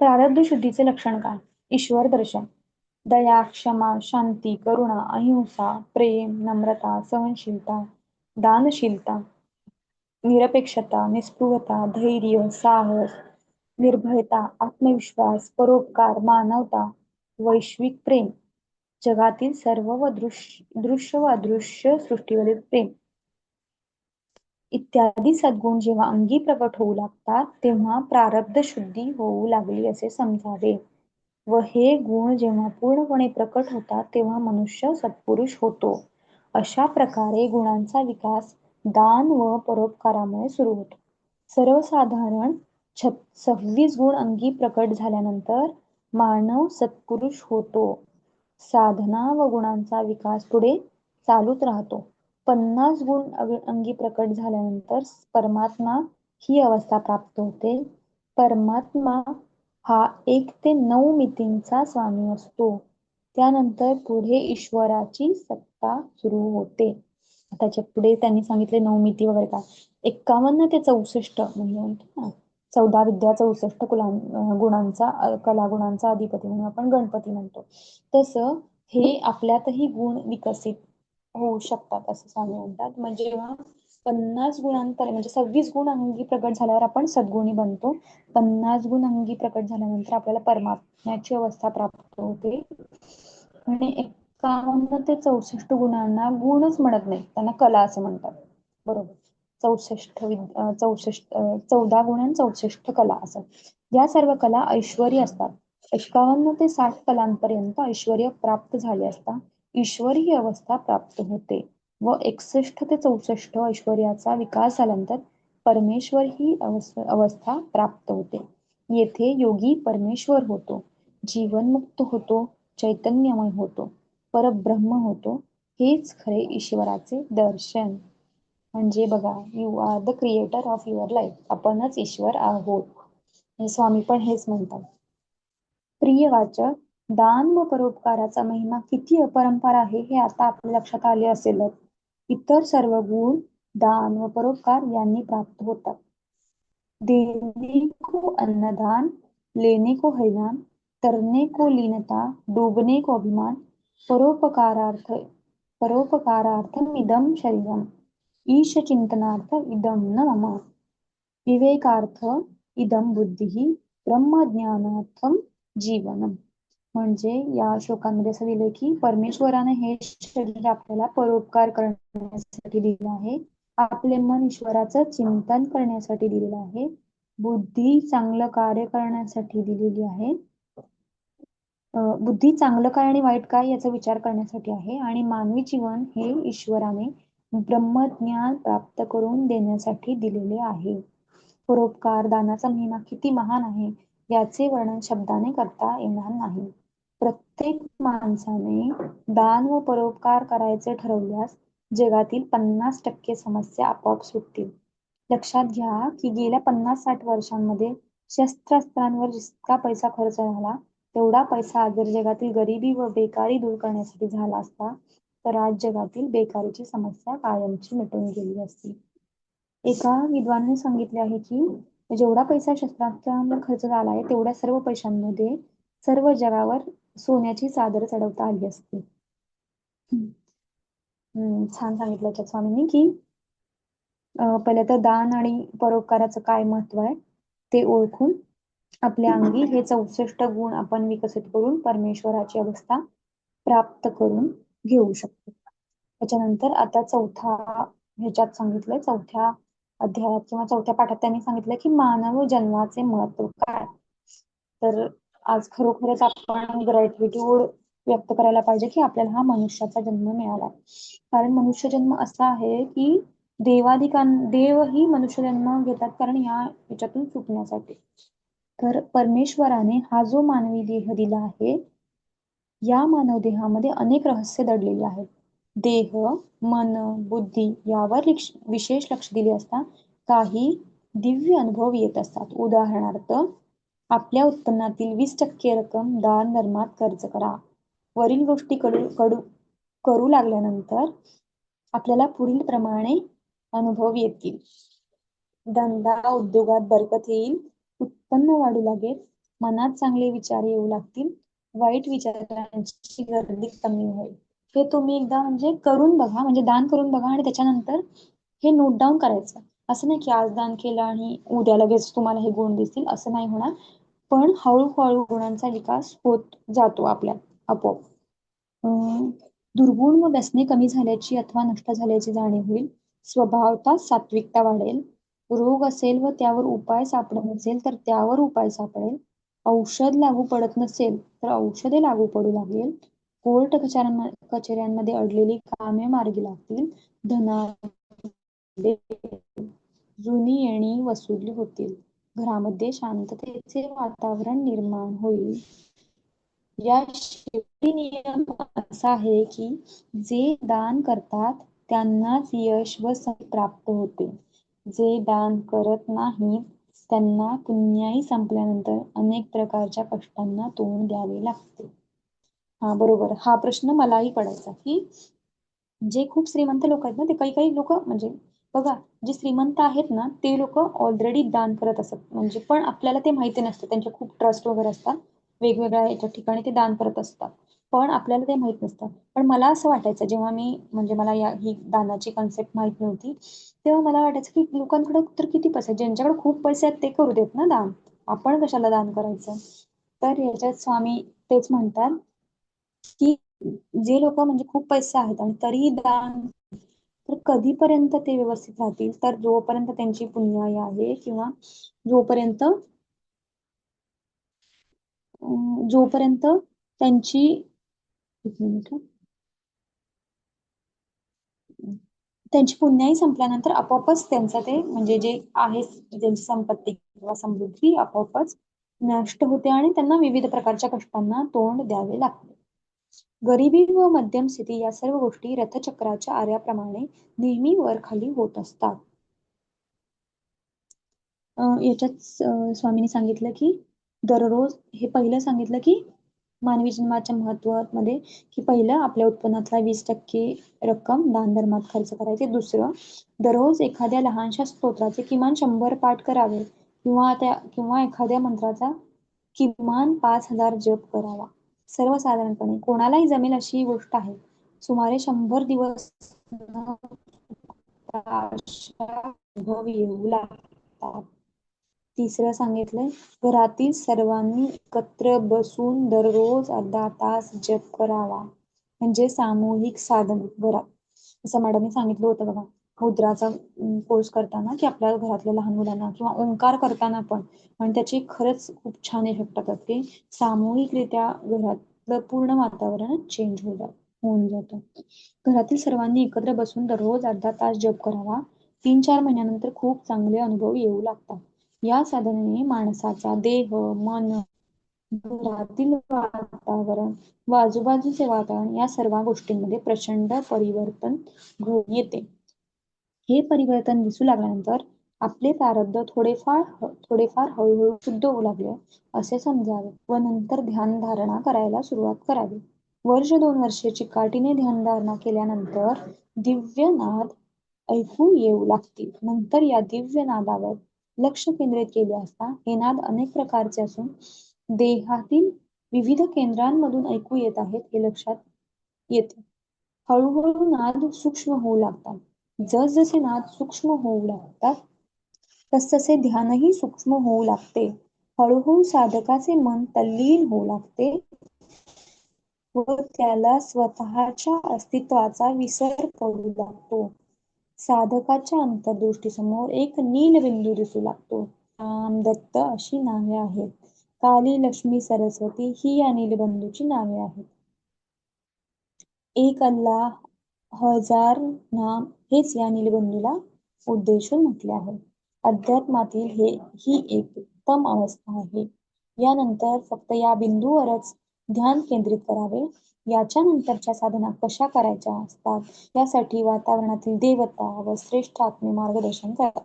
प्रारब्ध शुद्धीचे लक्षण काय? ईश्वर दर्शन, दया, क्षमा, शांती, करुणा, अहिंसा, प्रेम, नम्रता, सहनशीलता, दानशीलता, निरपेक्षता, निस्पृहता, धैर्य, साहस, निर्भयता, आत्मविश्वास, परोपकार, मानवता, वैश्विक प्रेम, जगातील सर्व व दृश्य व अदृश्य सृष्टीवरील प्रेम इत्यादी सद्गुण जेव्हा अंगी प्रकट होऊ लागतात तेव्हा प्रारब्ध शुद्धी होऊ लागली असे समजावे. व हे गुण जेव्हा पूर्णपणे प्रकट होतात तेव्हा मनुष्य सत्पुरुष होतो. अशा प्रकारे गुणांचा विकास दान व परोपकारामुळे सुरू होतो. सर्वसाधारण 26 गुण अंगी प्रकट झाल्यानंतर मानव सत्पुरुष होतो. साधना व गुणांचा विकास पुढे चालूच राहतो. 50 गुण अंगी प्रकट झाल्यानंतर परमात्मा ही अवस्था प्राप्त होते. परमात्मा हा 1 ते 9 मितींचा स्वामी असतो. त्यानंतर पुढे ईश्वराची सत्ता सुरू होते. त्याच्या पुढे त्यांनी सांगितले 9 मिती वगैरे काय. 51 ते 64 म्हणजे म्हणतो ना 14 विद्या 64 गुणांचा कलागुणांचा अधिपती म्हणून आपण गणपती म्हणतो. तसं हे आपल्यातही गुण विकसित होऊ शकतात असं स्वामी म्हणतात. म्हणजे जेव्हा 50 गुणांपर्यंत म्हणजे 26 गुण अंगी प्रकट झाल्यावर आपण सद्गुणी बनतो. 50 गुण अंगी प्रकट झाल्यानंतर आपल्याला परमात्म्याची अवस्था प्राप्त होते. आणि 51 ते 64 गुणांना गुणच म्हणत नाही, त्यांना कला असं म्हणतात. बरोबर, 14 गुण आणि 64 कला असं. या सर्व कला ऐश्वर्य असतात. 51 ते 60 कलांपर्यंत ऐश्वर्य प्राप्त झाले असता ईश्वरी ही अवस्था प्राप्त होते व 61 ते 64 ऐश्वर्याचा विकास झाल्यानंतर परमेश्वर ही अवस्था प्राप्त होते. येथे योगी परमेश्वर होतो, जीवनमुक्त होतो, चैतन्यमय होतो, परब्रह्म होतो. हेच खरे ईश्वराचे दर्शन. म्हणजे बघा, you are the creator of your life. आपणच ईश्वर आहोत. स्वामी पण हेच म्हणतात. प्रिय वाचक, दान व परोपकाराचा महिमा किती अपरंपार आहे हे आता आपल्या लक्षात आले असेलच. इतर सर्व गुण दान व परोपकार यांनी प्राप्त होतात. देने को अन्नदान, लेने को हैवान, तरने को लीनता, डूबने को अभिमान, परोपकारार्थम इदम शरीरम. ईश चिंतनार्थ इदं न मम विवेकार्थ इदं बुद्धी ब्रह्मज्ञानार्थम जीवनम. म्हणजे या श्लोकांमध्ये असं दिलं की परमेश्वराने हे शरीर आपल्याला परोपकार करण्यासाठी दिलेलं आहे, आपले मन ईश्वराचं चिंतन करण्यासाठी दिलेलं आहे, बुद्धी चांगलं कार्य करण्यासाठी दिलेली आहे, बुद्धी चांगलं काय आणि वाईट काय याचा विचार करण्यासाठी आहे, आणि मानवी जीवन हे ईश्वराने ब्रह्मज्ञान प्राप्त करून देण्यासाठी दिलेले आहे. परोपकार दानाचा महिमा किती महान आहे याचे वर्णन शब्दाने करता येणार नाही. प्रत्येक माणसाने दान व परोपकार करायचे ठरवल्यास जगातील 50% समस्या आपोआप सुटतील. लक्षात घ्या की गेल्या 50-60 वर्षांमध्ये शस्त्रास्त्रांवर जितका पैसा खर्च झाला तेवढा पैसा जर जगातील गरिबी व बेकारी दूर करण्यासाठी झाला असता तर आज जगातील बेकारीची समस्या कायमची मिटून गेली असती. एका विद्वानाने सांगितले आहे की जेवढा पैसा शस्त्रास्त्रांवर खर्च झाला आहे तेवढ्या सर्व पैशांमध्ये सर्व जगावर सोन्याची चादर चढवता आली असती. छान सांगितलं याच्यात स्वामींनी की पहिले तर दान आणि परोपकाराचं काय महत्व आहे ते ओळखून आपल्या अंगी हे 64 गुण आपण विकसित करून परमेश्वराची अवस्था प्राप्त करून घेऊ शकतो. त्याच्यानंतर आता ह्याच्यात सांगितलंय, चौथ्या अध्यायात किंवा चौथ्या पाठात त्यांनी सांगितलं की मानव जन्माचे महत्व काय. तर आज खरोखरच आपण ग्रॅटिट्यूड व्यक्त करायला पाहिजे की आपल्याला हा मनुष्याचा जन्म मिळाला, कारण मनुष्य जन्म असा आहे की देवही मनुष्य जन्म घेतात कारण ह्याच्यातून सुटण्यासाठी. तर परमेश्वराने हा जो मानवी देह दिला आहे या मानव देहामध्ये अनेक रहस्य दडलेली आहेत. देह मन बुद्धी यावर विशेष लक्ष दिले असता काही दिव्य अनुभव येत असतात. उदाहरणार्थ आपल्या उत्पन्नातील 20% रक्कम दान धर्मात खर्च करा. वरील गोष्टी करू लागल्यानंतर आपल्याला पुढील प्रमाणे अनुभव येतील. धंदा उद्योगात बरकत येईल, उत्पन्न वाढू लागेल, मनात चांगले विचार येऊ लागतील, वाईट विचारांची गर्दी कमी होईल. हे तुम्ही एकदा म्हणजे करून बघा, म्हणजे दान करून बघा आणि त्याच्यानंतर हे नोट डाऊन करायचं. असं नाही की आज दान केलं आणि उद्या लगेच तुम्हाला हे गुण दिसतील, असं नाही होणार. पण हळूहळू गुणांचा विकास होत जातो आपल्यात आपोआप. दुर्गुण व व्यसने कमी झाल्याची अथवा नष्ट झाल्याची जाणीव होईल. स्वभावता सात्विकता वाढेल. रोग असेल व त्यावर उपाय सापडत नसेल तर त्यावर उपाय सापडेल. औषध लागू पडत नसेल तर औषधे लागू पडू लागेल. कोर्ट कचेऱ्यांमध्ये अडलेली कामे मार्गी लागतील. जुनी येणी वसुली होतील. घरामध्ये शांततेचे वातावरण निर्माण होईल. या शेवटी नियम असा आहे की जे दान करतात त्यांनाच यश व प्राप्त होते. जे दान करत नाहीत त्यांना पुण्याई संपल्यानंतर अनेक प्रकारच्या कष्टांना तोंड द्यावे लागते. हा बरोबर, हा प्रश्न मलाही पडायचा की जे खूप श्रीमंत लोक आहेत ना, ते काही लोक म्हणजे बघा, जे श्रीमंत आहेत ना ते लोक ऑलरेडी दान करत असतात, म्हणजे पण आपल्याला ते माहिती नसतं. त्यांचे खूप ट्रस्ट वगैरे असतात, वेगवेगळ्या याच्या ठिकाणी ते दान करत असतात, पण आपल्याला ते माहित नसतं. पण मला असं वाटायचं जेव्हा मी म्हणजे मला ही दानाची कन्सेप्ट माहित नव्हती तेव्हा मला वाटायचं की लोकांकडे तर किती पैसे, ज्यांच्याकडे खूप पैसे आहेत ते करू देत ना दान, आपण कशाला दान करायचं. तर याच्यात स्वामी तेच म्हणतात की जे लोक म्हणजे खूप पैसे आहेत आणि तरीही दान, तर कधीपर्यंत ते व्यवस्थित राहतील, तर जोपर्यंत त्यांची पुण्याई आहे किंवा जोपर्यंत त्यांची पुण्याई संपल्यानंतर आपोआपच त्यांचं ते म्हणजे जे आहे ज्यांची संपत्ती किंवा समृद्धी आपोआपच नष्ट होते आणि त्यांना विविध प्रकारच्या कष्टांना तोंड द्यावे लागते. गरिबी व मध्यम स्थिती या सर्व गोष्टी रथचक्राच्या आर्याप्रमाणे नेहमी वर खाली होत असतात. याच्यात स्वामींनी सांगितलं की दररोज हे पहिलं सांगितलं की मानवी जन्माच्या महत्वामध्ये की पहिलं आपल्या उत्पन्नातला 20% रक्कम दान धर्मात खर्च करायचे. दुसरं, दररोज एखाद्या लहानशा स्तोत्राचे किमान 100 पाठ करावे किंवा एखाद्या मंत्राचा किमान 5000 जप करावा. सर्वसाधारणपणे कोणालाही जमेल अशी ही गोष्ट आहे. सुमारे 100 दिवस अशा अनुभव येऊ लागतात. तिसरं सांगितलंय, घरातील सर्वांनी एकत्र बसून दररोज अर्धा तास जप करावा. म्हणजे सामूहिक साधन घरात. जसं मॅडमने सांगितलं होतं बघा, मुद्राचा कोर्स करताना की आपल्या घरातल्या लहान मुलांना किंवा ओंकार करताना पण, आणि त्याचे खरंच खूप छान इफेक्ट होतात की सामूहिकरित्या घरातलं पूर्ण वातावरण चेंज होऊन जातं. घरातील सर्वांनी एकत्र बसून दररोज अर्धा तास जप करावा. 3-4 महिन्यानंतर खूप चांगले अनुभव येऊ लागतात. या साधनेने माणसाचा देह, मन, घरातील वातावरण व आजूबाजूचे वातावरण या सर्व गोष्टींमध्ये प्रचंड परिवर्तन घडून येते. हे परिवर्तन दिसू लागल्यानंतर आपले प्रारब्ध थोडेफार हळूहळू शुद्ध होऊ लागले असे समजावे व नंतर ध्यानधारणा करायला सुरुवात करावी. 1-2 वर्षे चिकाटीने ध्यानधारणा केल्यानंतर दिव्य नाद ऐकू येऊ लागतील. नंतर या दिव्य नादावर लक्ष केंद्रित केले असता हे नाद अनेक प्रकारचे असून देहातील विविध केंद्रांमधून ऐकू येत आहेत हे लक्षात येते. हळूहळू नाद सूक्ष्म होऊ लागतात. जसजसे नाद सूक्ष्म होऊ लागतात तसतसे ध्यानही सूक्ष्म होऊ लागते. हळूहळू साधकाचे मन तल्लीन होऊ लागते व त्याला स्वतःच्या अस्तित्वाचा विसर पडू लागतो. साधकाच्या अंतर्दृष्टीसमोर एक नीलबिंदू दिसू लागतो. राम, दत्त अशी नावे आहेत. काली, लक्ष्मी, सरस्वती ही या नीलबिंदूची नावे आहेत. एक अल्लाह, हजार नाम हेच या नीलबिंदूला उद्देशून म्हटले आहे. अध्यात्मातील ही एक उत्तम अवस्था आहे. यानंतर फक्त या बिंदूवरच ध्यान केंद्रित करावे. याच्या नंतरच्या साधना कशा करायच्या असतात यासाठी वातावरणातील देवता व श्रेष्ठ आत्मे मार्गदर्शन करतात.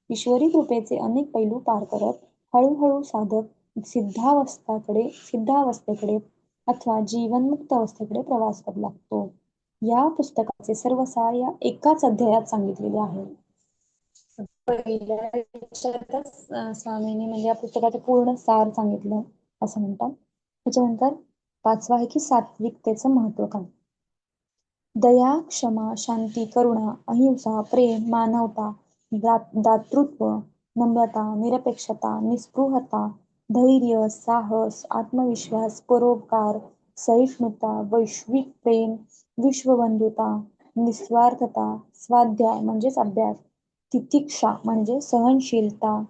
ईश्वरी कृपेचे अनेक पैलू पार करत हळूहळू साधक सिद्धावस्थेकडे अथवा जीवनमुक्त अवस्थेकडे प्रवास करू लागतो. या पुस्तकाचे सर्व सार या एकाच अध्यायात सांगितलेले आहे. पहिल्या याच्यातच स्वामींनी म्हणजे या पुस्तकाचे पूर्ण सार सांगितलं असं म्हणतात. त्याच्यानंतर 5वा आहे की सात्विकतेचं महत्व काय. दया, क्षमा, शांती, करुणा, अहिंसा, प्रेम, मानवता, दातृत्व, नम्रता, निरपेक्षता, निस्पृहता, धैर्य, साहस, आत्मविश्वास, परोपकार, सहिष्णुता, वैश्विक प्रेम, विश्वबंधुता, निस्वार्थता, स्वाध्याय म्हणजेच अभ्यास, तितिक्षा म्हणजे सहनशीलता,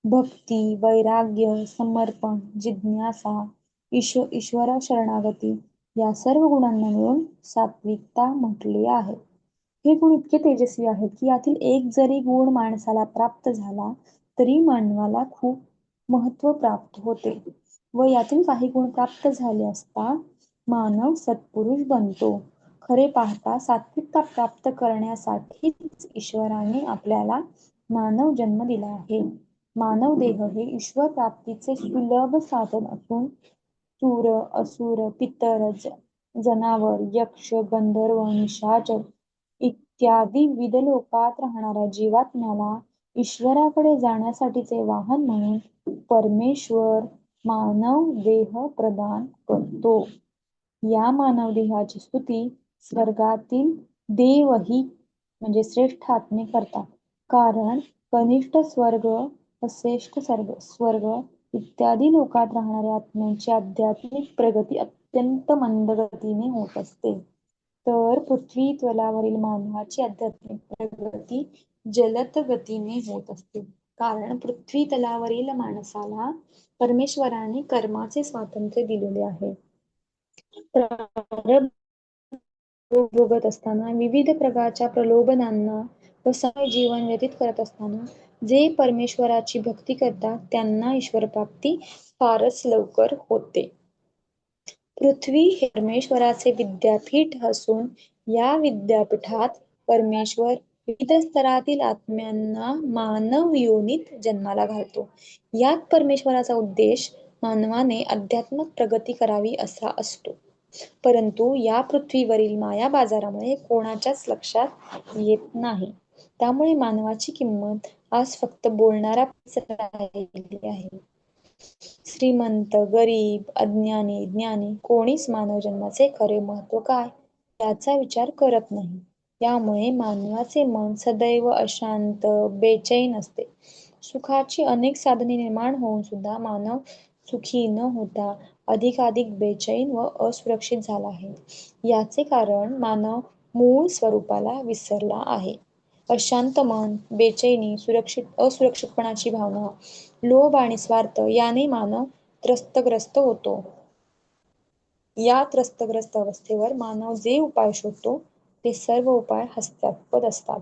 भक्ती, वैराग्य, समर्पण, जिज्ञासा, ईश्वर शरणागती या सर्व गुणांना मिळून सात्विकता म्हटले आहे. हे गुण इतके तेजस्वी आहेत की यातील एक जरी गुण माणसाला प्राप्त झाला तरी मानवाला खूप महत्व प्राप्त होते व यातील काही गुण प्राप्त झाले असता मानव सत्पुरुष बनतो. खरे पाहता सात्विकता प्राप्त करण्यासाठीच ईश्वराने आपल्याला मानव जन्म दिला आहे. मानव देह हे ईश्वर प्राप्तीचे सुलभ साधन असून सूर, असुर, पितर, जनावर, यक्ष, गंधर्व, निशाचर इत्यादी विविध लोकात राहणाऱ्या जीवात्म्याला ईश्वराकडे जाण्यासाठीचे वाहन म्हणून परमेश्वर मानव देह प्रदान करतो. या मानव देहाची स्तुती स्वर्गातील देवही म्हणजे श्रेष्ठ आत्मे करतात. कारण कनिष्ठ स्वर्ग व श्रेष्ठ स्वर्ग इत्यादी लोकात राहणाऱ्या आत्म्यांची आध्यात्मिक प्रगती अत्यंत मंद गतीने होत असते. तर पृथ्वी तलावरील मानवाची आध्यात्मिक प्रगती जलद गतीने होत असते. कारण पृथ्वी तलावरील माणसाला परमेश्वराने कर्माचे स्वातंत्र्य दिलेले आहे. भोगत असताना विविध प्रकारच्या प्रलोभनांना व समय जीवन व्यतीत करत असताना जे परमेश्वराची भक्ती करतात त्यांना ईश्वरप्राप्ती फारच लवकर होते. पृथ्वी हे परमेश्वराचे विद्यापीठ असून या विद्यापीठात परमेश्वर विविध स्तरातील आत्म्यांना मानव योनीत जन्माला घालतो. यात परमेश्वराचा उद्देश मानवाने आध्यात्मिक प्रगती करावी असा असतो. परंतु या पृथ्वीवरील माया बाजारामुळे कोणाच्याच लक्षात येत नाही. त्यामुळे मानवाची किंमत आज फक्त बोलणाऱ्याच राहिलेली आहे. श्रीमंत, गरीब, अज्ञानी, ज्ञानी कोणीच मानव जन्माचे खरे महत्व काय याचा विचार करत नाही. यामुळे मानवाचे मन सदैव अशांत, बेचैन असते. सुखाची अनेक साधने निर्माण होऊन सुद्धा मानव सुखी न होता अधिकाधिक बेचैन व असुरक्षित झाला आहे. याचे कारण मानव मूळ स्वरूपाला विसरला आहे. अशांत मन, बेचैनी, असुरक्षितपणाची भावना, लोभ आणि स्वार्थ याने मानव त्रस्तग्रस्त होतो. या त्रस्तग्रस्त अवस्थेवर मानव जे उपाय शोधतो ते सर्व उपाय हास्यास्पद असतात.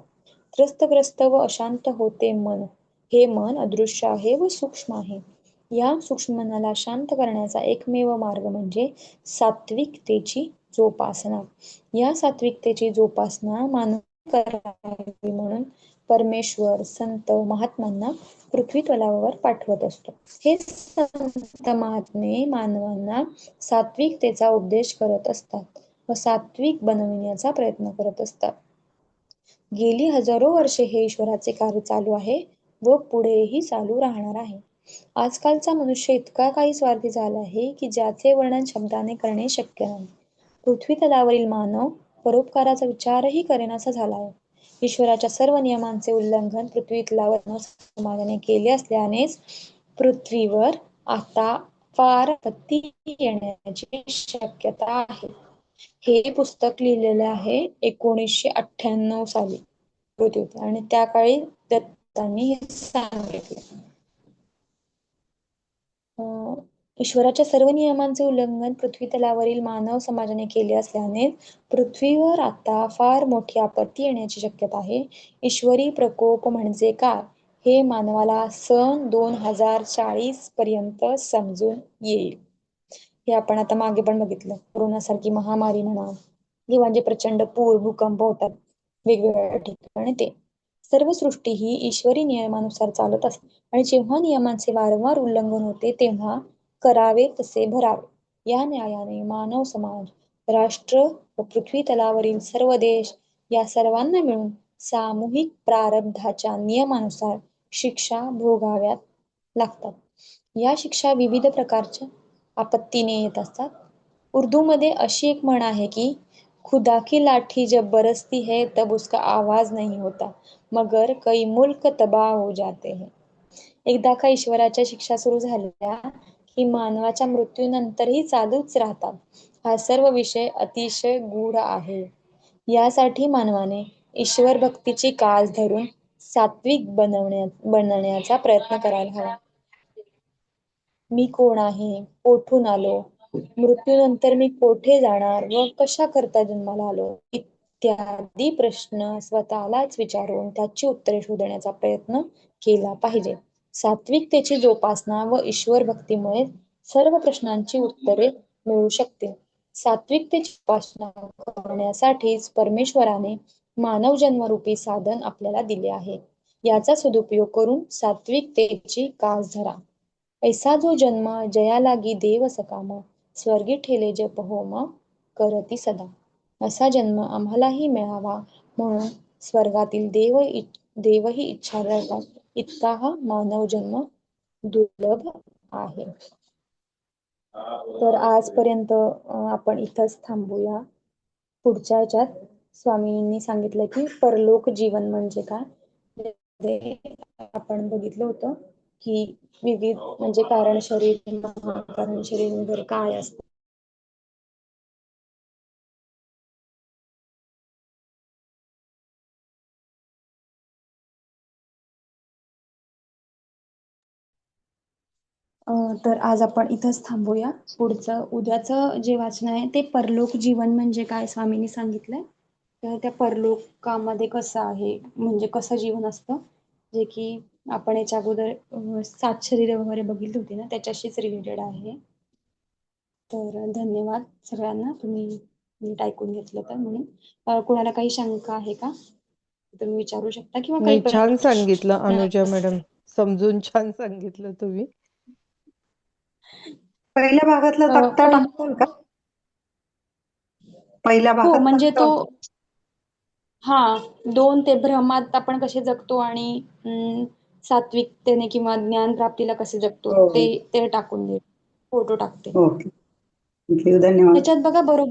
त्रस्तग्रस्त व अशांत होते मन. हे मन अदृश्य आहे व सूक्ष्म आहे. या सूक्ष्म मनाला शांत करण्याचा एकमेव मार्ग म्हणजे सात्विकतेची जोपासना. या सात्विकतेची जोपासना मानव करावी म्हणून परमेश्वर संत महात्म्यांना पृथ्वी तलावावर पाठवत असतो. हे संत महात्मे मानवांना सात्विकतेचा उपदेश करत असतात व सात्विक बनविण्याचा प्रयत्न करत असतात. गेली हजारो वर्षे हे ईश्वराचे कार्य चालू आहे व पुढेही चालू राहणार आहे. आजकालचा मनुष्य इतका काही स्वार्थी झाला आहे की ज्याचे वर्णन शब्दाने करणे शक्य नाही. पृथ्वी तलावरील मानव परोपकाराचा विचारही करेनासा झाला आहे. ईश्वराच्या सर्व नियमांचे उल्लंघन पृथ्वी तलावर समाजाने केले असल्यानेच पृथ्वीवर आता फार आपत्ती येण्याची शक्यता आहे. हे पुस्तक लिहिलेले आहे 1998 साली होते आणि त्या काळी दत्तांनी हे सांगितले. ईश्वराच्या सर्व नियमांचे उल्लंघन पृथ्वी तलावरील मानव समाजाने केले असल्याने पृथ्वीवर आता फार मोठी आपत्ती येण्याची शक्यता आहे. ईश्वरी प्रकोप म्हणजे काय हे मानवाला सन 2040 पर्यंत समजून येईल. हे आपण आता मागे पण बघितलं. कोरोनासारखी महामारी म्हणा किंवा जे प्रचंड पूर, भूकंप होतात वेगवेगळ्या ठिकाणी ते. सर्व सृष्टी ही ईश्वरी नियमानुसार चालत असते आणि जेव्हा नियमांचे वारंवार उल्लंघन होते तेव्हा करावे तसे भरावे. या न्यायाने मानव समाज, राष्ट्र व पृथ्वी तलावरील सर्व देश या सर्वांना मिळून सामूहिक प्रारब्धाच्या नियमानुसार शिक्षा भोगाव्या लागतात. या शिक्षा विविध प्रकारच्या आपत्तीने येत असतात. उर्दूमध्ये अशी एक म्हण आहे की खुदा की लाठी जब बरसती है तब उसका आवाज नहीं होता मगर कई मुल्क तबाह हो जाते हैं. एकदा का ईश्वराच्या शिक्षा सुरू झाल्या की मानवाच्या मृत्यूनंतरही चालूच राहतात. हा सर्व विषय अतिशय गूढ आहे. यासाठी मानवाने ईश्वर भक्तीची कास धरून सात्विक बनण्याचा प्रयत्न करायला हवा. मी कोण आहे, कोठून आलो, मृत्यूनंतर मी कोठे जाणार व कशा करता जन्माला आलो इत्यादी प्रश्न स्वतःलाच विचारून त्याची उत्तरे शोधण्याचा प्रयत्न केला पाहिजे. सात्विकतेची जोपासना व ईश्वर भक्तीमुळे सर्व प्रश्नांची उत्तरे मिळू शकतील. सात्विकतेची उपासना करण्यासाठीच परमेश्वराने मानव जन्मरूपी साधन आपल्याला दिले आहे. याचा सदुपयोग करून सात्विकतेची कास धरा. ऐसा जो जन्म जया लागी देव सकाम स्वर्गी ठेले जप होम करती सदा. असा जन्म आम्हालाही मिळावा म्हणून स्वर्गातील देवही इच्छा करतात इतका हा मानव जन्म दुर्लभ आहे. तर आजपर्यंत आपण इथंच थांबूया. पुढच्या ह्याच्यात स्वामींनी सांगितलं की परलोक जीवन म्हणजे काय. आपण बघितलं होतं की विविध म्हणजे कारण शरीर, महाकारण शरीर वगैरे काय असतं. तर आज आपण इथंच थांबूया. पुढचं उद्याचं जे वाचन आहे ते परलोक जीवन म्हणजे काय स्वामींनी सांगितलंय. तर त्या परलोकामध्ये कसं आहे म्हणजे कसं जीवन असतं जे की आपण याच्या अगोदर 7 शरीर वगैरे बघितली होती ना त्याच्याशीच रिलेटेड आहे. तर धन्यवाद सगळ्यांना तुम्ही नीट ऐकून घेतलं तर म्हणून. कोणाला काही शंका आहे का तुम्ही विचारू शकता किंवा काही नाही, छान सांगितलं प्रश्न अनुजा मॅडम. समजून छान सांगितलं तुम्ही. पहिल्या भागातला तक्ता टाकताल का? पहिल्या हो भागात म्हणजे तक्ता तो होता. हा 2 ते भ्रमात आपण कसे जगतो आणि सात्विकतेने किंवा ज्ञान प्राप्तीला कसे जगतो हो ते टाकून दे फोटो टाकते. ओके, थँक्यू, धन्यवाद. त्याच्यात बघा बरोबर